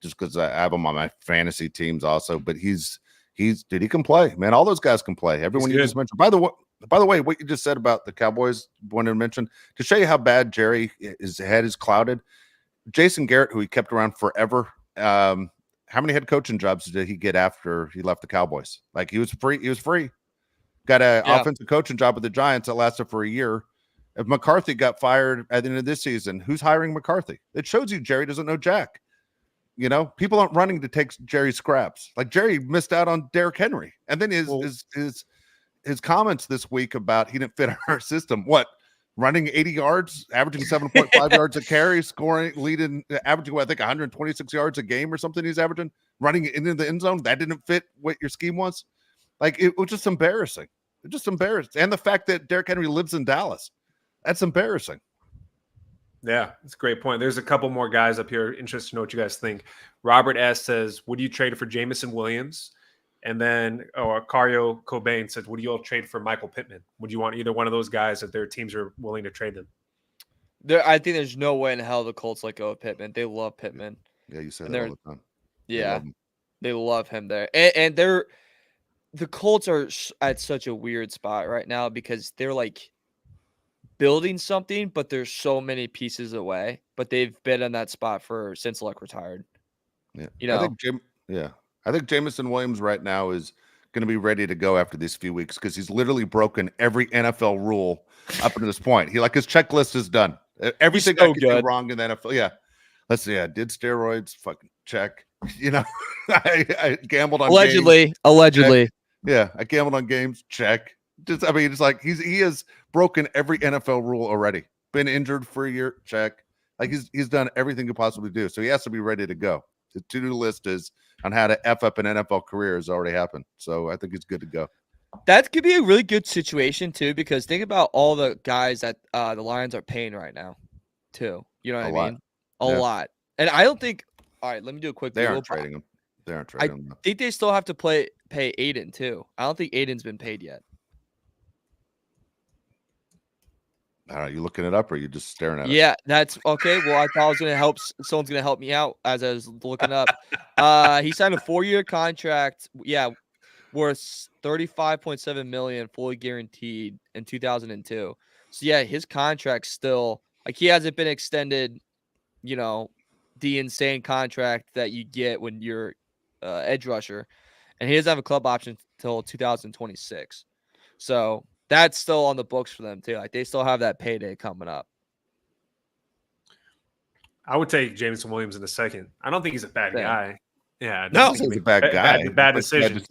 just because I have him on my fantasy teams also. But he can play, man. All those guys can play. Everyone you just mentioned. By the way, what you just said about the Cowboys, wanted to mention, to show you how bad his head is clouded, Jason Garrett, who he kept around forever, how many head coaching jobs did he get after he left the Cowboys? Like, he was free. Got an offensive coaching job with the Giants that lasted for a year. If McCarthy got fired at the end of this season, who's hiring McCarthy? It shows you Jerry doesn't know jack. People aren't running to take Jerry's scraps. Like, Jerry missed out on Derrick Henry. And then his comments this week about he didn't fit our system. What, running 80 yards, averaging 7.5 yards a carry, scoring, leading, averaging, I think 126 yards a game or something he's averaging, running into the end zone. That didn't fit what your scheme was. Like, it was just embarrassing. It just embarrassed. And the fact that Derrick Henry lives in Dallas, that's embarrassing.
Yeah, that's a great point. There's a couple more guys up here. Interested to know what you guys think. Robert S. says, would you trade for Jamison Williams? And then Cario Cobain said, would you all trade for Michael Pittman? Would you want either one of those guys if their teams are willing to trade them?
I think there's no way in hell the Colts let go of Pittman. They love Pittman.
Yeah, you say that all the time.
Yeah, they love him there. And the Colts are at such a weird spot right now because they're like building something, but there's so many pieces away. But they've been in that spot since Luck retired.
Yeah, I think Jamison Williams right now is going to be ready to go after these few weeks because he's literally broken every NFL rule up to this point. His checklist is done. Everything I could do wrong in the NFL. Yeah. Let's see. I did steroids. Fucking check. I gambled on games.
Allegedly.
Check. Yeah. I gambled on games. Check. It's like he has broken every NFL rule already. Been injured for a year. Check. Like he's done everything he could possibly do. So he has to be ready to go. The to-do list is on how to F up an NFL career has already happened. So I think it's good to go.
That could be a really good situation too, because think about all the guys that the Lions are paying right now too. You know what I mean? a lot. And I don't think. All right, let me do a quick.
They aren't trading him. They aren't trading him.
I think they still have to pay Aiden too. I don't think Aiden's been paid yet.
All right, you looking it up or are you just staring at it?
Yeah, that's okay. Well, I thought I was gonna help. Someone's gonna help me out as I was looking up. He signed a 4-year contract. Yeah, worth $35.7 million, fully guaranteed in 2002. So yeah, his contract's still like he hasn't been extended. You know, the insane contract that you get when you're edge rusher, and he doesn't have a club option until 2026. So that's still on the books for them too. Like they still have that payday coming up.
I would take Jameson Williams in a second. I don't think he's a bad guy. Yeah,
no,
he's a bad guy.
Bad decisions.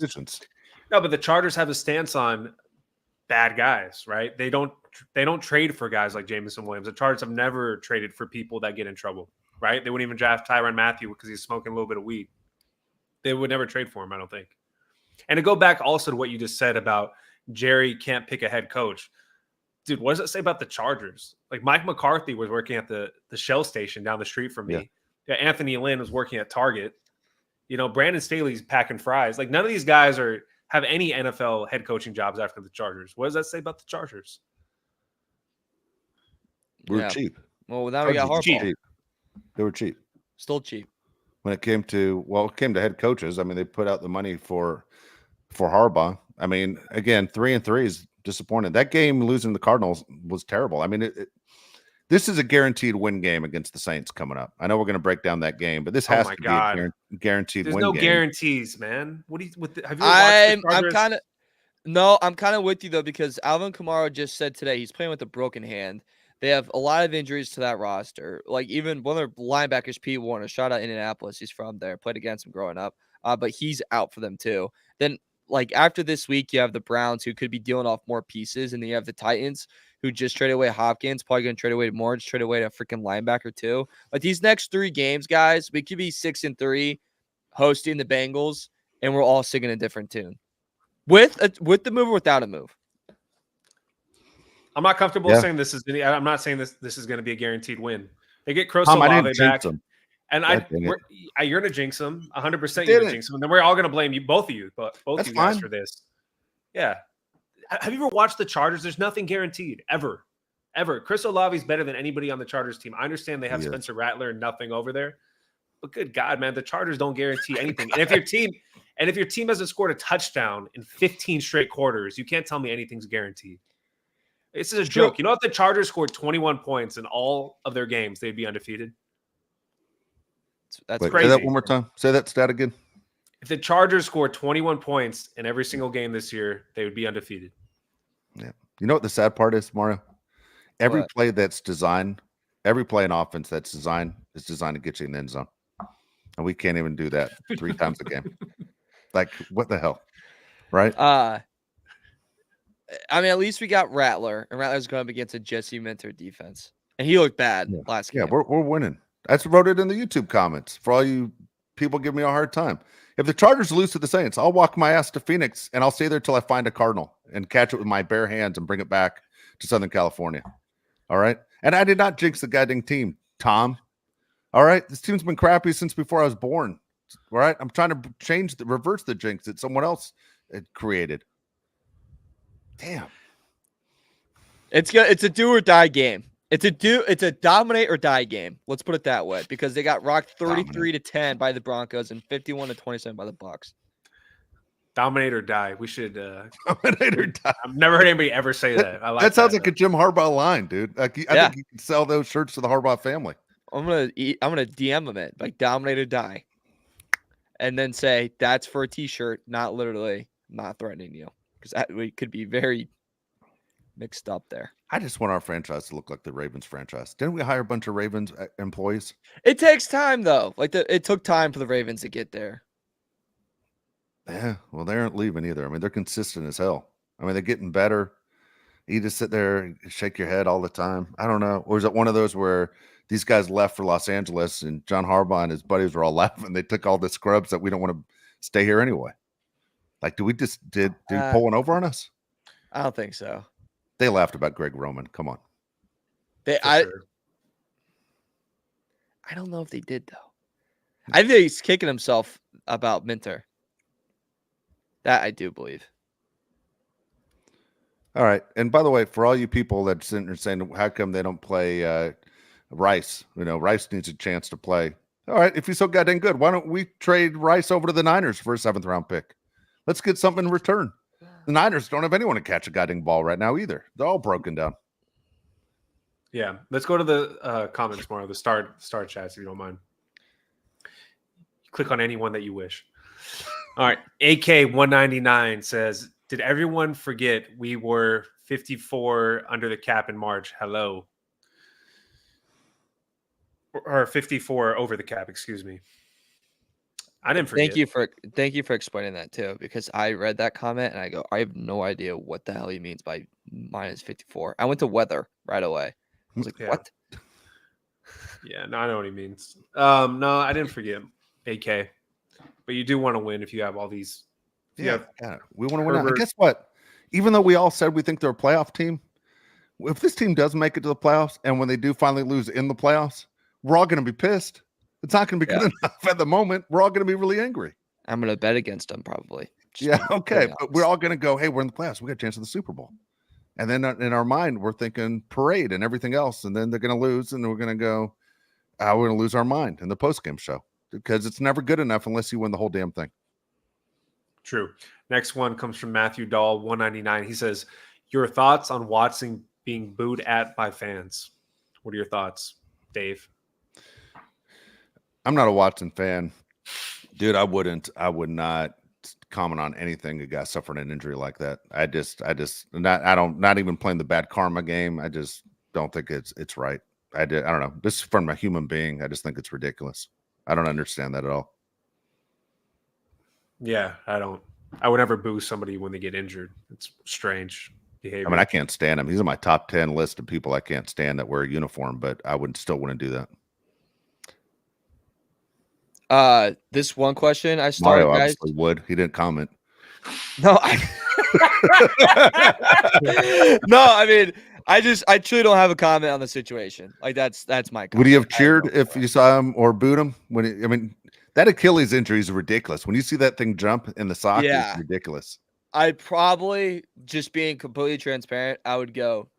No, but the Chargers have a stance on bad guys, right? They don't trade for guys like Jameson Williams. The Chargers have never traded for people that get in trouble, right? They wouldn't even draft Tyrann Mathieu because he's smoking a little bit of weed. They would never trade for him, I don't think. And to go back also to what you just said about Jerry can't pick a head coach. Dude, what does it say about the Chargers? Like Mike McCarthy was working at the Shell station down the street from me. Yeah, Anthony Lynn was working at Target. You know, Brandon Staley's packing fries. Like none of these guys have any NFL head coaching jobs after the Chargers. What does that say about the Chargers?
We're cheap.
Well, now we got Harbaugh.
Cheap. They were cheap.
Still cheap.
When it came to head coaches, I mean, they put out the money for Harbaugh. I mean, again, 3-3 is disappointing. That game losing the Cardinals was terrible. I mean, this is a guaranteed win game against the Saints coming up. I know we're going to break down that game, but this has to be a guaranteed win game.
There's no guarantees, man. What do you? Have you
watched I'm kind of with you though because Alvin Kamara just said today he's playing with a broken hand. They have a lot of injuries to that roster. Like even one of their linebackers, P. Warner, shot out Indianapolis. He's from there, played against him growing up. But he's out for them too. Then like after this week, you have the Browns who could be dealing off more pieces, and then you have the Titans who just traded away Hopkins, probably going to trade away more, just trade away a freaking linebacker too. Like these next 3 games, guys, we could be 6-3, hosting the Bengals, and we're all singing a different tune with the move or without a move.
I'm not comfortable saying this is. I'm not saying this is going to be a guaranteed win. They get Chris Olave back, and you're going to jinx them 100%. You're going to jinx them, and then we're all going to blame you, both of you guys for this. Yeah. Have you ever watched the Chargers? There's nothing guaranteed ever. Chris Olave is better than anybody on the Chargers team. I understand they have Spencer Rattler and nothing over there, but good God, man, the Chargers don't guarantee anything. And if your team hasn't scored a touchdown in 15 straight quarters, you can't tell me anything's guaranteed. This is a joke. You know, if the Chargers scored 21 points in all of their games, they'd be undefeated.
That's
Say
crazy.
that one more time. Say that stat again.
If the Chargers scored 21 points in every single game this year, they would be undefeated.
Yeah. You know what the sad part is, Mario? Every play that's designed, every play in offense that's designed is designed to get you in the end zone. And we can't even do that 3 times a game. Like, what the hell? Right?
I mean, at least we got Rattler, and Rattler's going up against a Jesse Minter defense. And he looked bad last game.
Yeah, we're winning. I wrote it in the YouTube comments for all you people give me a hard time. If the Chargers lose to the Saints, I'll walk my ass to Phoenix, and I'll stay there till I find a Cardinal and catch it with my bare hands and bring it back to Southern California. All right? And I did not jinx the goddamn team, Tom. All right? This team's been crappy since before I was born. All right? I'm trying to reverse the jinx that someone else had created. Damn.
It's a do or die game. It's a dominate or die game. Let's put it that way because they got rocked 33-10 by the Broncos and 51-27 by the Bucs.
Dominate or die. We should
dominate or die.
I've never heard anybody ever say that. I like
that. Sounds like a Jim Harbaugh line, dude. Like I think you can sell those shirts to the Harbaugh family.
I'm gonna DM them it like dominate or die, and then say that's for a T-shirt, not literally, not threatening you. Because we could be very mixed up there.
I just want our franchise to look like the Ravens franchise. Didn't we hire a bunch of Ravens employees?
It takes time, though. It took time for the Ravens to get there.
Yeah, well, they aren't leaving either. I mean, they're consistent as hell. I mean, they're getting better. You just sit there and shake your head all the time. I don't know. Or is it one of those where these guys left for Los Angeles and John Harbaugh and his buddies were all laughing? They took all the scrubs that we don't want to stay here anyway. Like, did we pull one over on us?
I don't think so.
They laughed about Greg Roman. Come on.
I I don't know if they did, though. I think he's kicking himself about Minter. That I do believe.
All right. And by the way, for all you people that's sitting there saying, how come they don't play Rice? Rice needs a chance to play. All right. If he's so goddamn good, why don't we trade Rice over to the Niners for a 7th-round pick? Let's get something in return. The Niners don't have anyone to catch a goddamn ball right now either. They're all broken down.
Yeah. Let's go to the comments more, the star chats, if you don't mind. Click on anyone that you wish. All right. AK199 says, did everyone forget we were 54 under the cap in March? Hello. Or 54 over the cap, excuse me. I didn't forget.
Thank you for explaining that too, because I read that comment and I go, I have no idea what the hell he means by minus 54. I went to weather right away. I was like, what?
Yeah, no, I know what he means. No, I didn't forget AK. But you do want to win if you have all these.
Yeah, we want to win. And guess what? Even though we all said we think they're a playoff team, if this team does make it to the playoffs, and when they do finally lose in the playoffs, we're all going to be pissed. It's not going to be good enough at the moment. We're all going to be really angry.
I'm going to bet against them probably.
Okay. But we're all going to go, hey, we're in the playoffs. We got a chance at the Super Bowl. And then in our mind, we're thinking parade and everything else. And then they're going to lose, and we're going to go, we're going to lose our mind in the postgame show. Because it's never good enough unless you win the whole damn thing.
True. Next one comes from Matthew Dahl, 199. He says, your thoughts on Watson being booed at by fans? What are your thoughts, Dave?
I'm not a Watson fan. Dude, I would not comment on anything a guy suffering an injury like that. Not even playing the bad karma game. I just don't think it's right. I don't know. This is from a human being. I just think it's ridiculous. I don't understand that at all.
Yeah, I would never boo somebody when they get injured. It's strange behavior.
I mean, I can't stand him. He's on my top 10 list of people I can't stand that wear a uniform, but I still wouldn't do
that. This one question I started,
Mario
guys.
obviously would. He didn't comment.
No, no, I mean, I truly don't have a comment on the situation. Like that's my comment.
Would you have cheered if you saw him or booed him? That Achilles injury is ridiculous. When you see that thing jump in the sock, it's ridiculous.
I'd probably, just being completely transparent, I would go,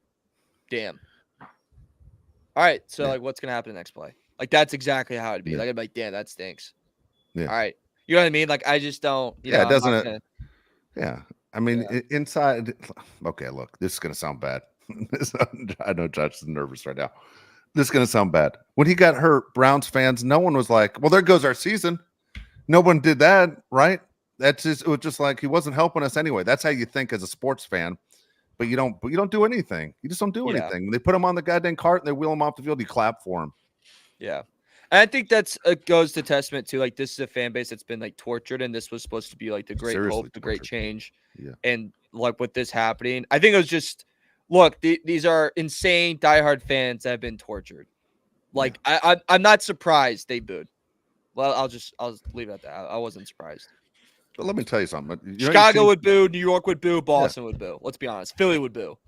damn. All right, so like what's gonna happen next play? Like that's exactly how it'd be. Like I'd be like, damn, that stinks. Yeah. All right. You know what I mean? Like I just don't,
it doesn't. Yeah. I mean, inside. Okay, look, this is going to sound bad. I know Josh is nervous right now. This is going to sound bad. When he got hurt, Browns fans, no one was like, well, there goes our season. No one did that, right? It was just like he wasn't helping us anyway. That's how you think as a sports fan. But you don't do anything. You just don't do anything. When they put him on the goddamn cart and they wheel him off the field, you clap for him.
Yeah. And I think that's goes to testament to like this is a fan base that's been like tortured, and this was supposed to be like the great hope, the great change. Yeah. And like with this happening, I think it was just look, these are insane diehard fans that have been tortured. Like I'm not surprised they booed. Well, I'll leave it at that. I wasn't surprised.
But let me tell you something.
Chicago would boo, New York would boo, Boston would boo. Let's be honest. Philly would boo.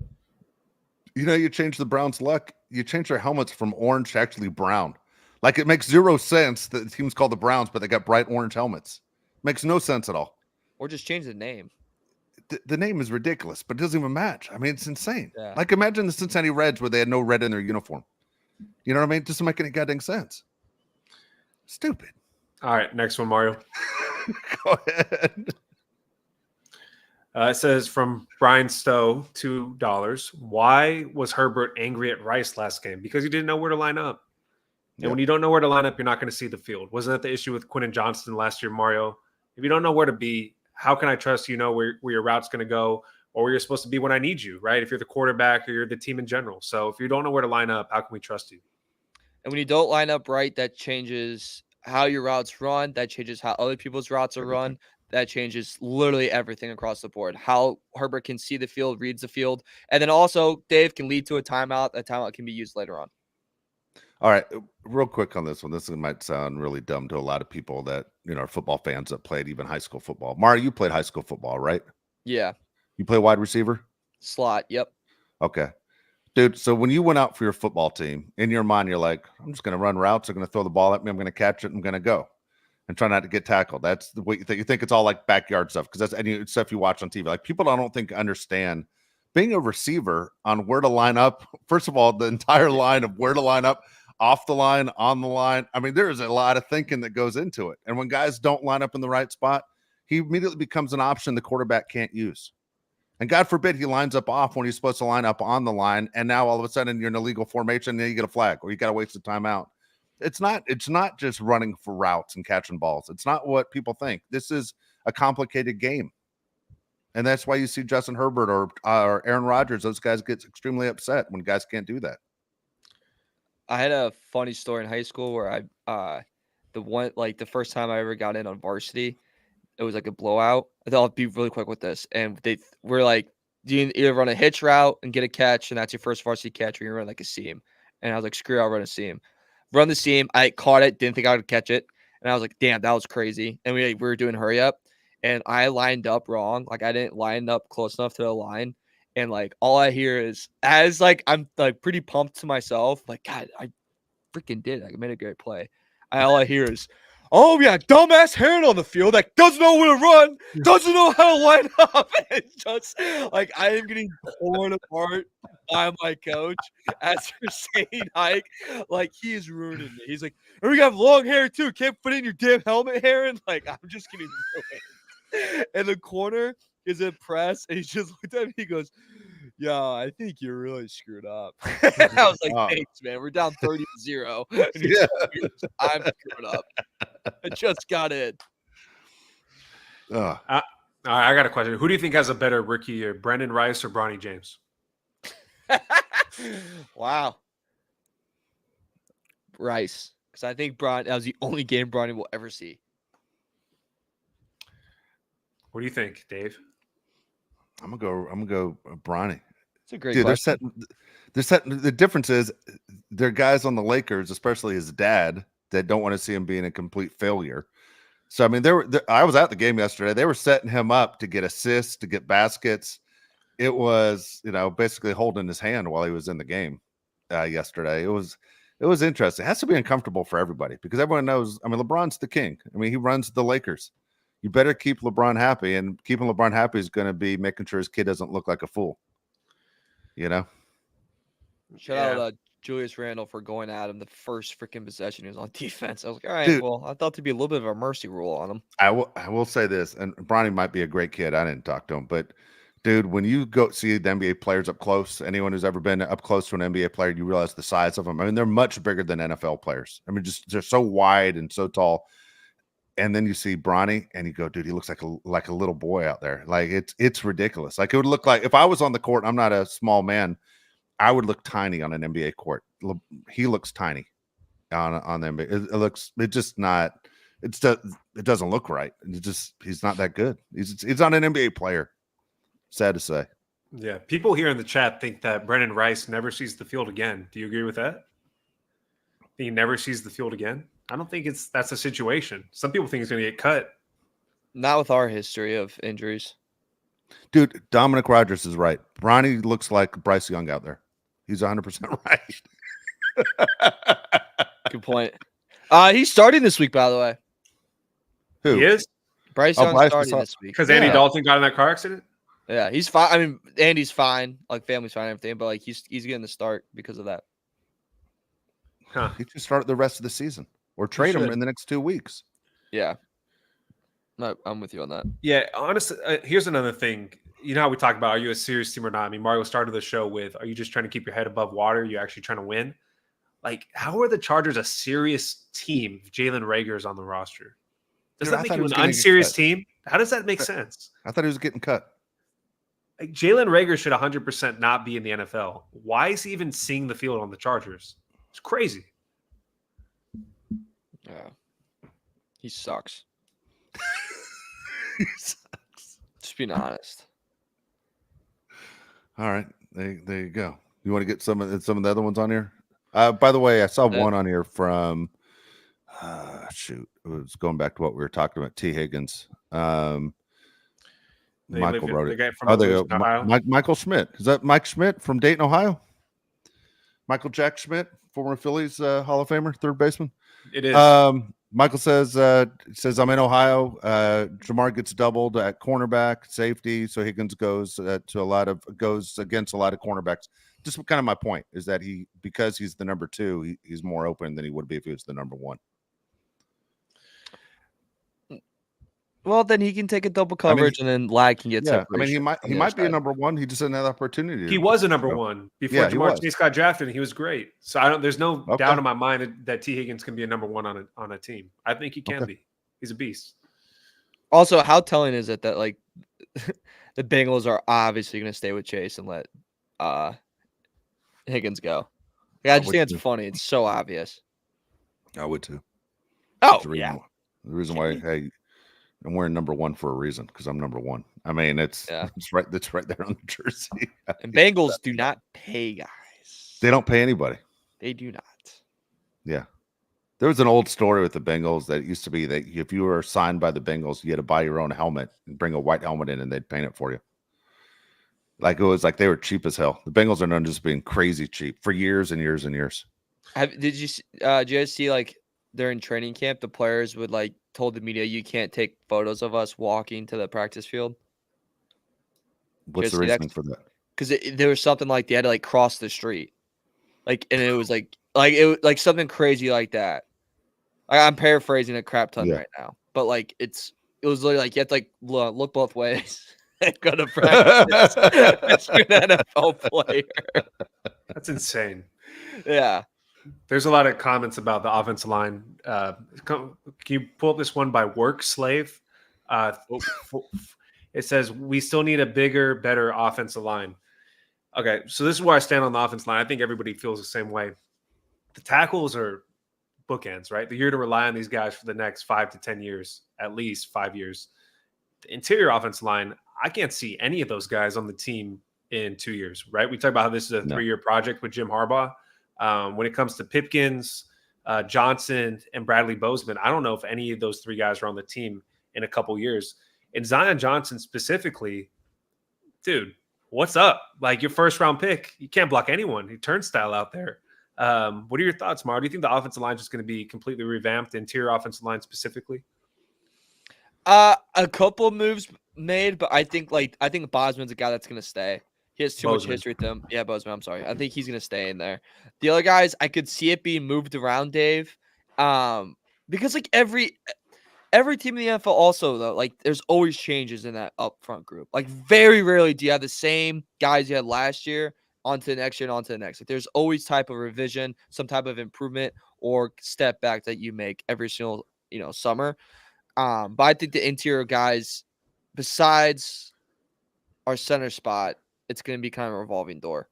You changed the Browns' luck. You changed their helmets from orange to actually brown. Like it makes zero sense that the team's called the Browns, but they got bright orange helmets. Makes no sense at all.
Or just change the name.
The name is ridiculous, but it doesn't even match. I mean, it's insane. Yeah. Like imagine the Cincinnati Reds where they had no red in their uniform. You know what I mean? It doesn't make any goddamn sense. Stupid.
All right, next one, Mario.
Go ahead.
It says from Brian Stowe, $2. Why was Herbert angry at Rice last game? Because he didn't know where to line up. And when you don't know where to line up, you're not going to see the field. Wasn't that the issue with Quentin Johnston last year, Mario? If you don't know where to be, how can I trust you know where your route's going to go or where you're supposed to be when I need you, right? If you're the quarterback or you're the team in general. So if you don't know where to line up, how can we trust you?
And when you don't line up right, that changes how your routes run. That changes how other people's routes are run. That changes literally everything across the board. How Herbert can see the field, reads the field. And then also, Dave, can lead to a timeout. A timeout can be used later on.
All right, real quick on this one. This might sound really dumb to a lot of people that, are football fans that played even high school football. Mario, you played high school football, right?
Yeah.
You play wide receiver?
Slot, yep.
Okay. Dude, so when you went out for your football team, in your mind, you're like, I'm just going to run routes. I'm going to throw the ball at me. I'm going to catch it. I'm going to go and try not to get tackled. That's the way you think. You think it's all like backyard stuff because that's any stuff you watch on TV. Like people I don't think understand being a receiver on where to line up. First of all, the entire line of where to line up, off the line, on the line. I mean, there is a lot of thinking that goes into it. And when guys don't line up in the right spot, he immediately becomes an option the quarterback can't use. And God forbid he lines up off when he's supposed to line up on the line. And now all of a sudden you're in a legal formation and then you get a flag or you got to waste the timeout. It's not just running for routes and catching balls. It's not what people think. This is a complicated game. And that's why you see Justin Herbert or Aaron Rodgers. Those guys get extremely upset when guys can't do that.
I had a funny story in high school where the first time I ever got in on varsity, it was like a blowout. I thought I'll be really quick with this. And we're like, do you either run a hitch route and get a catch, and that's your first varsity catch, or you run like a seam? And I was like, screw it, I'll run a seam. Run the seam. I caught it, didn't think I would catch it. And I was like, damn, that was crazy. And we were doing hurry up. And I lined up wrong. Like I didn't line up close enough to the line. And like all I hear is I'm like pretty pumped to myself. Like, God, I freaking did. I made a great play. All I hear is, oh yeah, dumbass Heron on the field that doesn't know where to run, doesn't know how to line up. It's just like I am getting torn apart by my coach as you're saying, Hike. Like he is ruining me. He's like, and we have long hair too. Can't put in your damn helmet, Heron. Like I'm just getting ruined. And the corner is impressed, and he just looked at me. He goes, yeah, I think you're really screwed up. I was like, thanks, man. We're down 30-0. Yeah. I'm screwed up. I just got in.
All right, I got a question. Who do you think has a better rookie year, Brendan Rice or Bronny James?
Wow. Rice. Because I think that was the only game Bronny will ever see.
What do you think, Dave?
I'm gonna go Bronny.
It's a great question.
They're setting the difference is there are guys on the Lakers, especially his dad, that don't want to see him being a complete failure. So I mean, I was at the game yesterday. They were setting him up to get assists, to get baskets. It was, basically holding his hand while he was in the game yesterday. It was interesting. It has to be uncomfortable for everybody because everyone knows. I mean, LeBron's the king. I mean, he runs the Lakers. You better keep LeBron happy, and keeping LeBron happy is going to be making sure his kid doesn't look like a fool.
Shout out Julius Randle for going at him the first freaking possession. He was on defense. I was like, all right,
Dude,
well, I thought there'd be a little bit of a mercy rule on him.
I will say this, and Bronny might be a great kid. I didn't talk to him, but dude, when you go see the NBA players up close, anyone who's ever been up close to an NBA player, you realize the size of them. I mean, they're much bigger than NFL players. I mean, just they're so wide and so tall. And then you see Bronny, and you go, dude, he looks like a little boy out there. Like it's ridiculous. Like it would look like if I was on the court. I'm not a small man. I would look tiny on an NBA court. He looks tiny on the NBA. It doesn't look right. He's not that good. He's not an NBA player. Sad to say.
Yeah, people here in the chat think that Brendan Rice never sees the field again. Do you agree with that? He never sees the field again? I don't think that's a situation. Some people think he's going to get cut.
Not with our history of injuries.
Dude, Dominic Rodgers is right. Bronny looks like Bryce Young out there. He's 100% right.
Good point. He's starting this week, by the way.
Who?
He is?
Bryce Young's starting this week.
Because Andy Dalton got in that car accident?
Yeah, he's fine. I mean, Andy's fine. Like, family's fine and everything. But, like, he's getting the start because of that.
Huh. He should start the rest of the season. Or trade him in the next 2 weeks.
Yeah. No, I'm with you on that.
Yeah, honestly, here's another thing. You know how we talk about, are you a serious team or not? I mean, Mario started the show with, are you just trying to keep your head above water? Are you actually trying to win? Like, how are the Chargers a serious team if Jalen Reagor's on the roster? Does that make you an unserious team? How does that make sense?
I thought he was getting cut.
Like, Jalen Reagor should 100% not be in the NFL. Why is he even seeing the field on the Chargers? It's crazy.
Yeah. He sucks.
He sucks.
Just being honest.
All right. There you go. You want to get some of the other ones on here? By the way, I saw one on here from it was going back to what we were talking about, T. Higgins. Michael wrote it.
Ohio?
Michael Schmidt. Is that Mike Schmidt from Dayton, Ohio? Michael Jack Schmidt, former Phillies Hall of Famer, third baseman.
It is.
Michael says I'm in Ohio. Jamar gets doubled at cornerback, safety, so Higgins goes against a lot of cornerbacks. Just kind of my point is that because he's the number 2, he's more open than he would be if he was the number 1.
Well, then he can take a double coverage, and then Lag can get separation.
I mean, he might be a number 1. He just didn't have the opportunity.
He was a number 1 before Jamar Chase got drafted, and he was great. So there's no doubt in my mind that T. Higgins can be a number 1 on a team. I think he can be. He's a beast.
Also, how telling is it that like the Bengals are obviously going to stay with Chase and let Higgins go? I just think it's funny. It's so obvious.
I would too.
Oh,
the reason why, hey, I'm wearing number 1 for a reason, because I'm number 1. I mean, it's right there on the jersey.
And Bengals do not pay guys.
They don't pay anybody.
They do not.
Yeah. There was an old story with the Bengals that used to be that if you were signed by the Bengals, you had to buy your own helmet and bring a white helmet in, and they'd paint it for you. Like it was like they were cheap as hell. The Bengals are known just being crazy cheap for years and years and years.
Did you guys see like during training camp, the players would like told the media, you can't take photos of us walking to the practice field?
What's the reasoning for that?
Because there was something like they had to like cross the street, like, and it was like something crazy like that. I'm paraphrasing a crap ton right now, but like it was literally like you have to like look both ways and go to practice as an NFL player.
That's insane.
Yeah.
There's a lot of comments about the offensive line. Can you pull up this one by Work Slave? It says, we still need a bigger, better offensive line. Okay, so this is where I stand on the offensive line. I think everybody feels the same way. The tackles are bookends, right? You're to rely on these guys for the next 5 to 10 years, at least 5 years. The interior offensive line, I can't see any of those guys on the team in 2 years, right? We talk about how this is a 3-year project with Jim Harbaugh. When it comes to Pipkins, Johnson, and Bradley Bozeman, I don't know if any of those 3 guys are on the team in a couple years. And Zion Johnson specifically, dude, what's up? Like your first-round pick, you can't block anyone. He turnstile out there. What are your thoughts, Mar? Do you think the offensive line is just going to be completely revamped, the interior offensive line specifically?
A couple moves made, but I think Bosman's a guy that's going to stay. He has too much history with them. Yeah, Bozeman, I'm sorry. I think he's going to stay in there. The other guys, I could see it being moved around, Dave. Because like every team in the NFL also, though, like there's always changes in that up front group. Like very rarely do you have the same guys you had last year onto the next year and onto the next. Like there's always type of revision, some type of improvement or step back that you make every single, summer. But I think the interior guys, besides our center spot, it's going to be kind of a revolving door.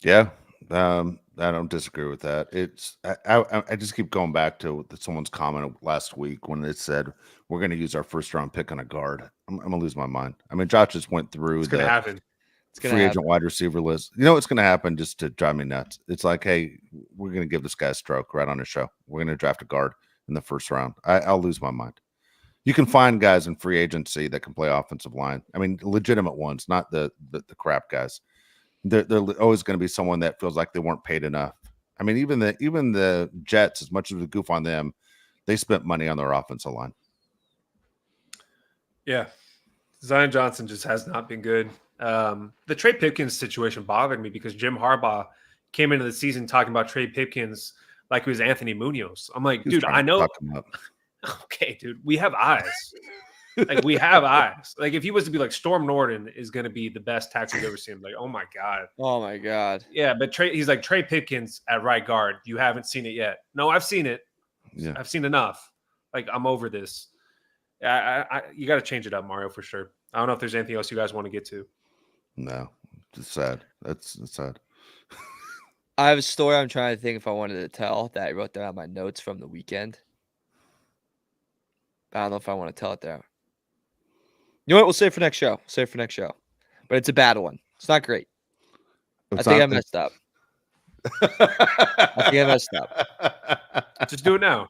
Yeah. I don't disagree with that. It's I just keep going back to someone's comment last week when it said we're going to use our first-round pick on a guard. I'm going to lose my mind. I mean, Josh just went through
the happen.
Free agent wide receiver list. You know what's going to happen just to drive me nuts? It's like, hey, we're going to give this guy a stroke right on his show. We're going to draft a guard in the first round. I'll lose my mind. You can find guys in free agency that can play offensive line. I mean, legitimate ones, not the crap guys. They're always going to be someone that feels like they weren't paid enough. I mean, even the Jets, as much as we goof on them, they spent money on their offensive line.
Yeah. Zion Johnson just has not been good. The Trey Pipkins situation bothered me because Jim Harbaugh came into the season talking about Trey Pipkins like he was Anthony Munoz. I'm like, dude, I know. Okay, dude, we have eyes. Like we have eyes. Like if he was to be like Storm Norton is going to be the best tackle you've ever seen. Like, oh my god. Yeah, but he's like Trey Pipkins at right guard. You haven't seen it yet. No, I've seen it. Yeah, I've seen enough. Like I'm over this. You got to change it up, Mario, for sure. I don't know if there's anything else you guys want to get to.
No, it's sad. That's sad.
I have a story I'm trying to think if I wanted to tell that I wrote down on my notes from the weekend. I don't know if I want to tell it there. You know what? We'll save it for next show. But it's a bad one. It's not great. I think I messed up.
Just do it now.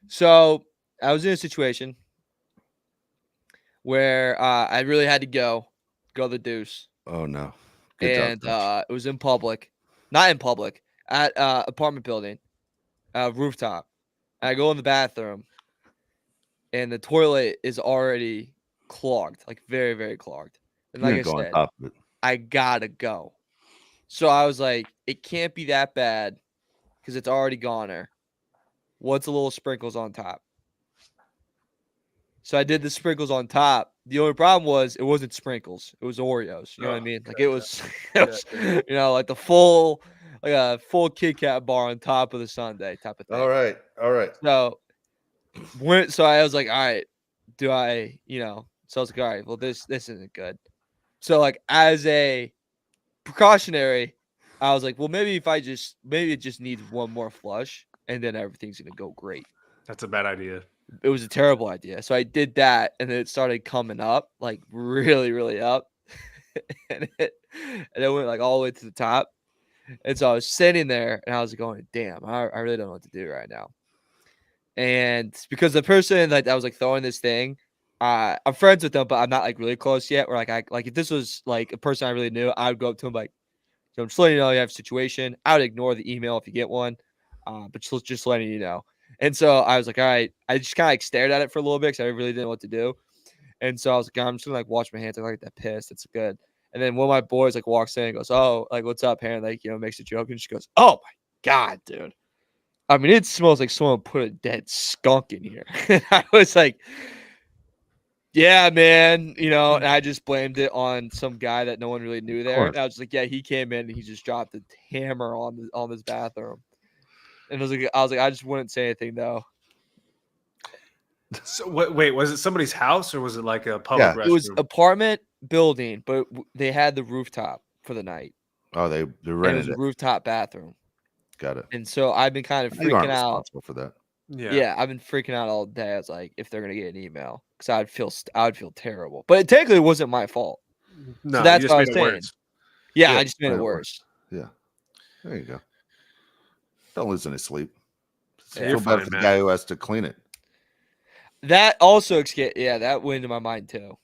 So I was in a situation where I really had to go the deuce.
Oh no.
and it was in public, not in public, at apartment building, rooftop. And I go in the bathroom, and the toilet is already clogged, like very, very clogged. And like I
go on
said,
top of it.
I gotta go. So I was like, it can't be that bad because it's already goner. What's a little sprinkles on top? So I did the sprinkles on top. The only problem was it wasn't sprinkles. It was Oreos. You know what I mean? Like it was, you know, like the full, like a full Kit Kat bar on top of the sundae type of thing.
All right.
So I was like, all right, do I, you know? So I was like, all right, well, this isn't good. So like as a precautionary, I was like, well, maybe it just needs one more flush, and then everything's gonna go great.
That's a bad idea.
It was a terrible idea. So I did that, and then it started coming up, like really, really up, and it went like all the way to the top. And so I was sitting there, and I was going, "Damn, I really don't know what to do right now." And because the person that was like throwing this thing, I'm friends with them, but I'm not like really close yet. Or like if this was like a person I really knew, I would go up to him like, "So I'm just letting you know you have a situation." I would ignore the email if you get one, but just letting you know. And so I was like, all right. I just kind of like stared at it for a little bit because I really didn't know what to do. And so I was like, I'm just gonna like wash my hands. I like that pissed. It's good. And then one of my boys like walks in and goes, "Oh, like what's up, Aaron?" Like, you know, makes a joke, and she goes, "Oh my god, dude. I mean, it smells like someone put a dead skunk in here." And I was like, "Yeah, man," you know, and I just blamed it on some guy that no one really knew there. And I was like, "Yeah, he came in and he just dropped a hammer on this bathroom." And I was like, I just wouldn't say anything though.
So wait, was it somebody's house or was it like a public restroom?
It was apartment building, but they had the rooftop for the night.
Oh, they
And it
rented
was a
it.
rooftop bathroom.
Got it.
And so I've been kind of
You aren't
freaking out.
responsible for that.
Yeah, I've been freaking out all day. I was like, if they're gonna get an email, because I would feel terrible. But it technically wasn't my fault.
No,
so that's
you just
what I
made
was
it
saying.
worse.
Yeah,
Yeah,
I just made it worse.
Yeah, there you go. Don't lose any sleep.
Yeah,
Feel bad for the guy who has to clean it.
That also, that went into my mind too.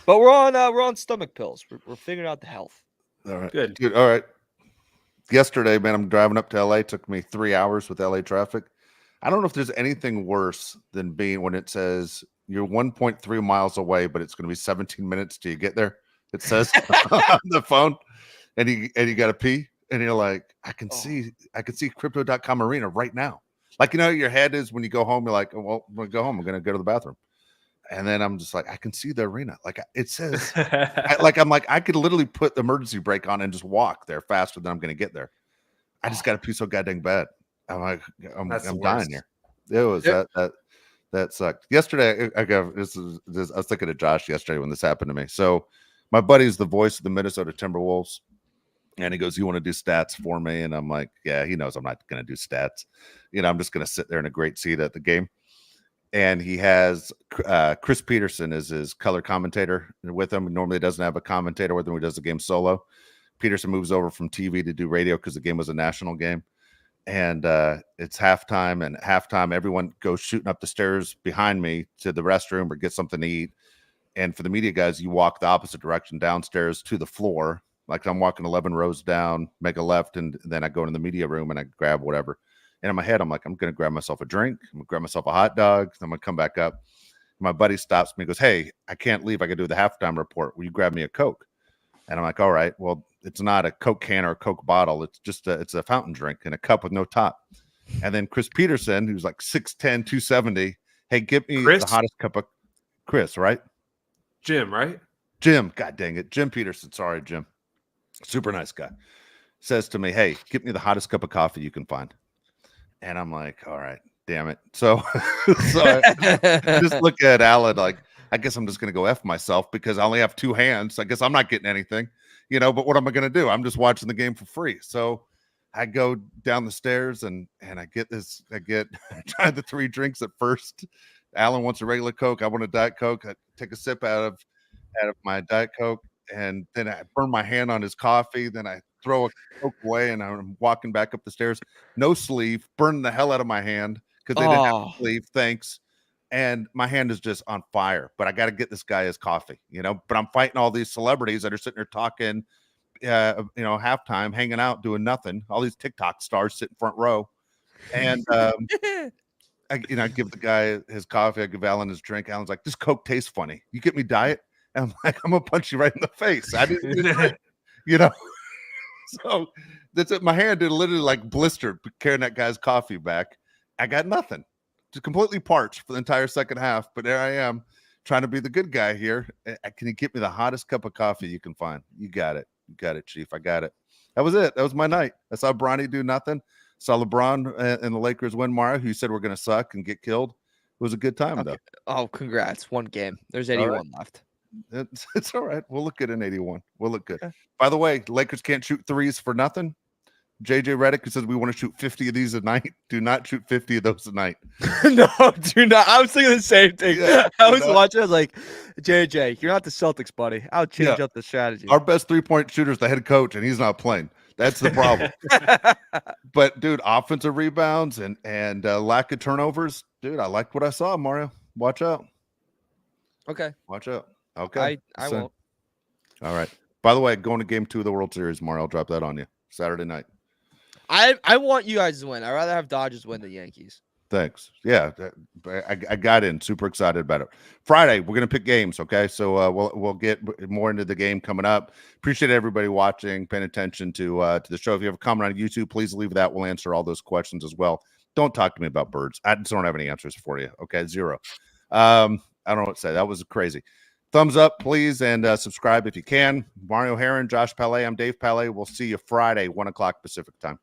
But we're on stomach pills. We're figuring out the health.
All right,
Good.
dude. All right. Yesterday, man, I'm driving up to LA. It took me 3 hours with LA traffic. I don't know if there's anything worse than being when it says you're 1.3 miles away, but it's going to be 17 minutes till you get there. It says on the phone, and you got to pee, and you're like, I can see Crypto.com Arena right now. Like, you know, your head is when you go home, you're like, oh, well, I'm going to go home. I'm going to go to the bathroom. And then I'm just like, I can see the arena. Like it says, I could literally put the emergency brake on and just walk there faster than I'm going to get there. I just got to pee so goddamn bad. I'm like, I'm dying here. It was that sucked. Yesterday, I was thinking of Josh yesterday when this happened to me. So my buddy's the voice of the Minnesota Timberwolves. And he goes, "You want to do stats for me?" And I'm like, yeah, he knows I'm not going to do stats. You know, I'm just going to sit there in a great seat at the game. And he has Chris Peterson as his color commentator with him. Normally doesn't have a commentator with him. He does the game solo. Peterson moves over from TV to do radio because the game was a national game. And it's halftime. And at halftime, everyone goes shooting up the stairs behind me to the restroom or get something to eat. And for the media guys, you walk the opposite direction downstairs to the floor. Like I'm walking 11 rows down, make a left, and then I go into the media room and I grab whatever. And in my head, I'm like, I'm going to grab myself a drink. I'm going to grab myself a hot dog. I'm going to come back up. My buddy stops me and goes, "Hey, I can't leave. I got to do the halftime report. Will you grab me a Coke?" And I'm like, all right. Well, it's not a Coke can or a Coke bottle. It's just it's a fountain drink in a cup with no top. And then Chris Peterson, who's like 6'10", 270. "Hey, give me the hottest cup of Chris," right?
Jim, right?
Jim. God dang it. Jim Peterson. Sorry, Jim. Super nice guy. Says to me, "Hey, give me the hottest cup of coffee you can find." And I'm like, all right, damn it. So I just look at Alan like, I guess I'm just going to go F myself because I only have two hands. I guess I'm not getting anything, you know, but what am I going to do? I'm just watching the game for free. So I go down the stairs and I get try the three drinks at first. Alan wants a regular Coke. I want a Diet Coke. I take a sip out of my Diet Coke, and then I burn my hand on his coffee. Then I throw a Coke away, and I'm walking back up the stairs. No sleeve, burning the hell out of my hand because they didn't have a sleeve. Thanks. and my hand is just on fire. But I got to get this guy his coffee, But I'm fighting all these celebrities that are sitting there talking, halftime, hanging out, doing nothing. All these TikTok stars sit in front row, and I give the guy his coffee. I give Alan his drink. Alan's like, "This Coke tastes funny. You get me diet?" And I'm like, "I'm gonna punch you right in the face." I didn't even drink, So that's it. My hand did literally like blistered carrying that guy's coffee back. I got nothing. Just completely parched for the entire second half. But there I am trying to be the good guy here. Can you get me the hottest cup of coffee you can find? You got it. You got it, Chief. I got it. That was it. That was my night. I saw Bronny do nothing. Saw LeBron and the Lakers win Mario, who said we're going to suck and get killed. It was a good time, though.
Oh, congrats. One game. There's 81 left.
It's all right. We'll look good in 81. We'll look good.
Okay.
By the way, Lakers can't shoot threes for nothing. JJ Redick, who says we want to shoot 50 of these a night. Do not shoot 50 of those a night.
No, do not. I was thinking the same thing.
Yeah,
I was watching. I was like, JJ, you're not the Celtics, buddy. I'll change up the strategy.
Our best 3-point shooter is the head coach, and he's not playing. That's the problem. But, dude, offensive rebounds and lack of turnovers. Dude, I liked what I saw, Mario. Watch out.
Okay.
Watch out. Okay.
I won't.
All right. By the way, going to game 2 of the World Series, Mario, I'll drop that on you Saturday night.
I want you guys to win. I'd rather have Dodgers win than Yankees.
Thanks. Yeah, I got in. Super excited about it. Friday, we're gonna pick games. Okay, so we'll get more into the game coming up. Appreciate everybody watching, paying attention to the show. If you have a comment on YouTube, please leave that. We'll answer all those questions as well. Don't talk to me about birds. I just don't have any answers for you. Okay, 0. I don't know what to say. That was crazy. Thumbs up, please, and subscribe if you can. Mario Heron, Josh Palais. I'm Dave Palais. We'll see you Friday, 1 o'clock Pacific time.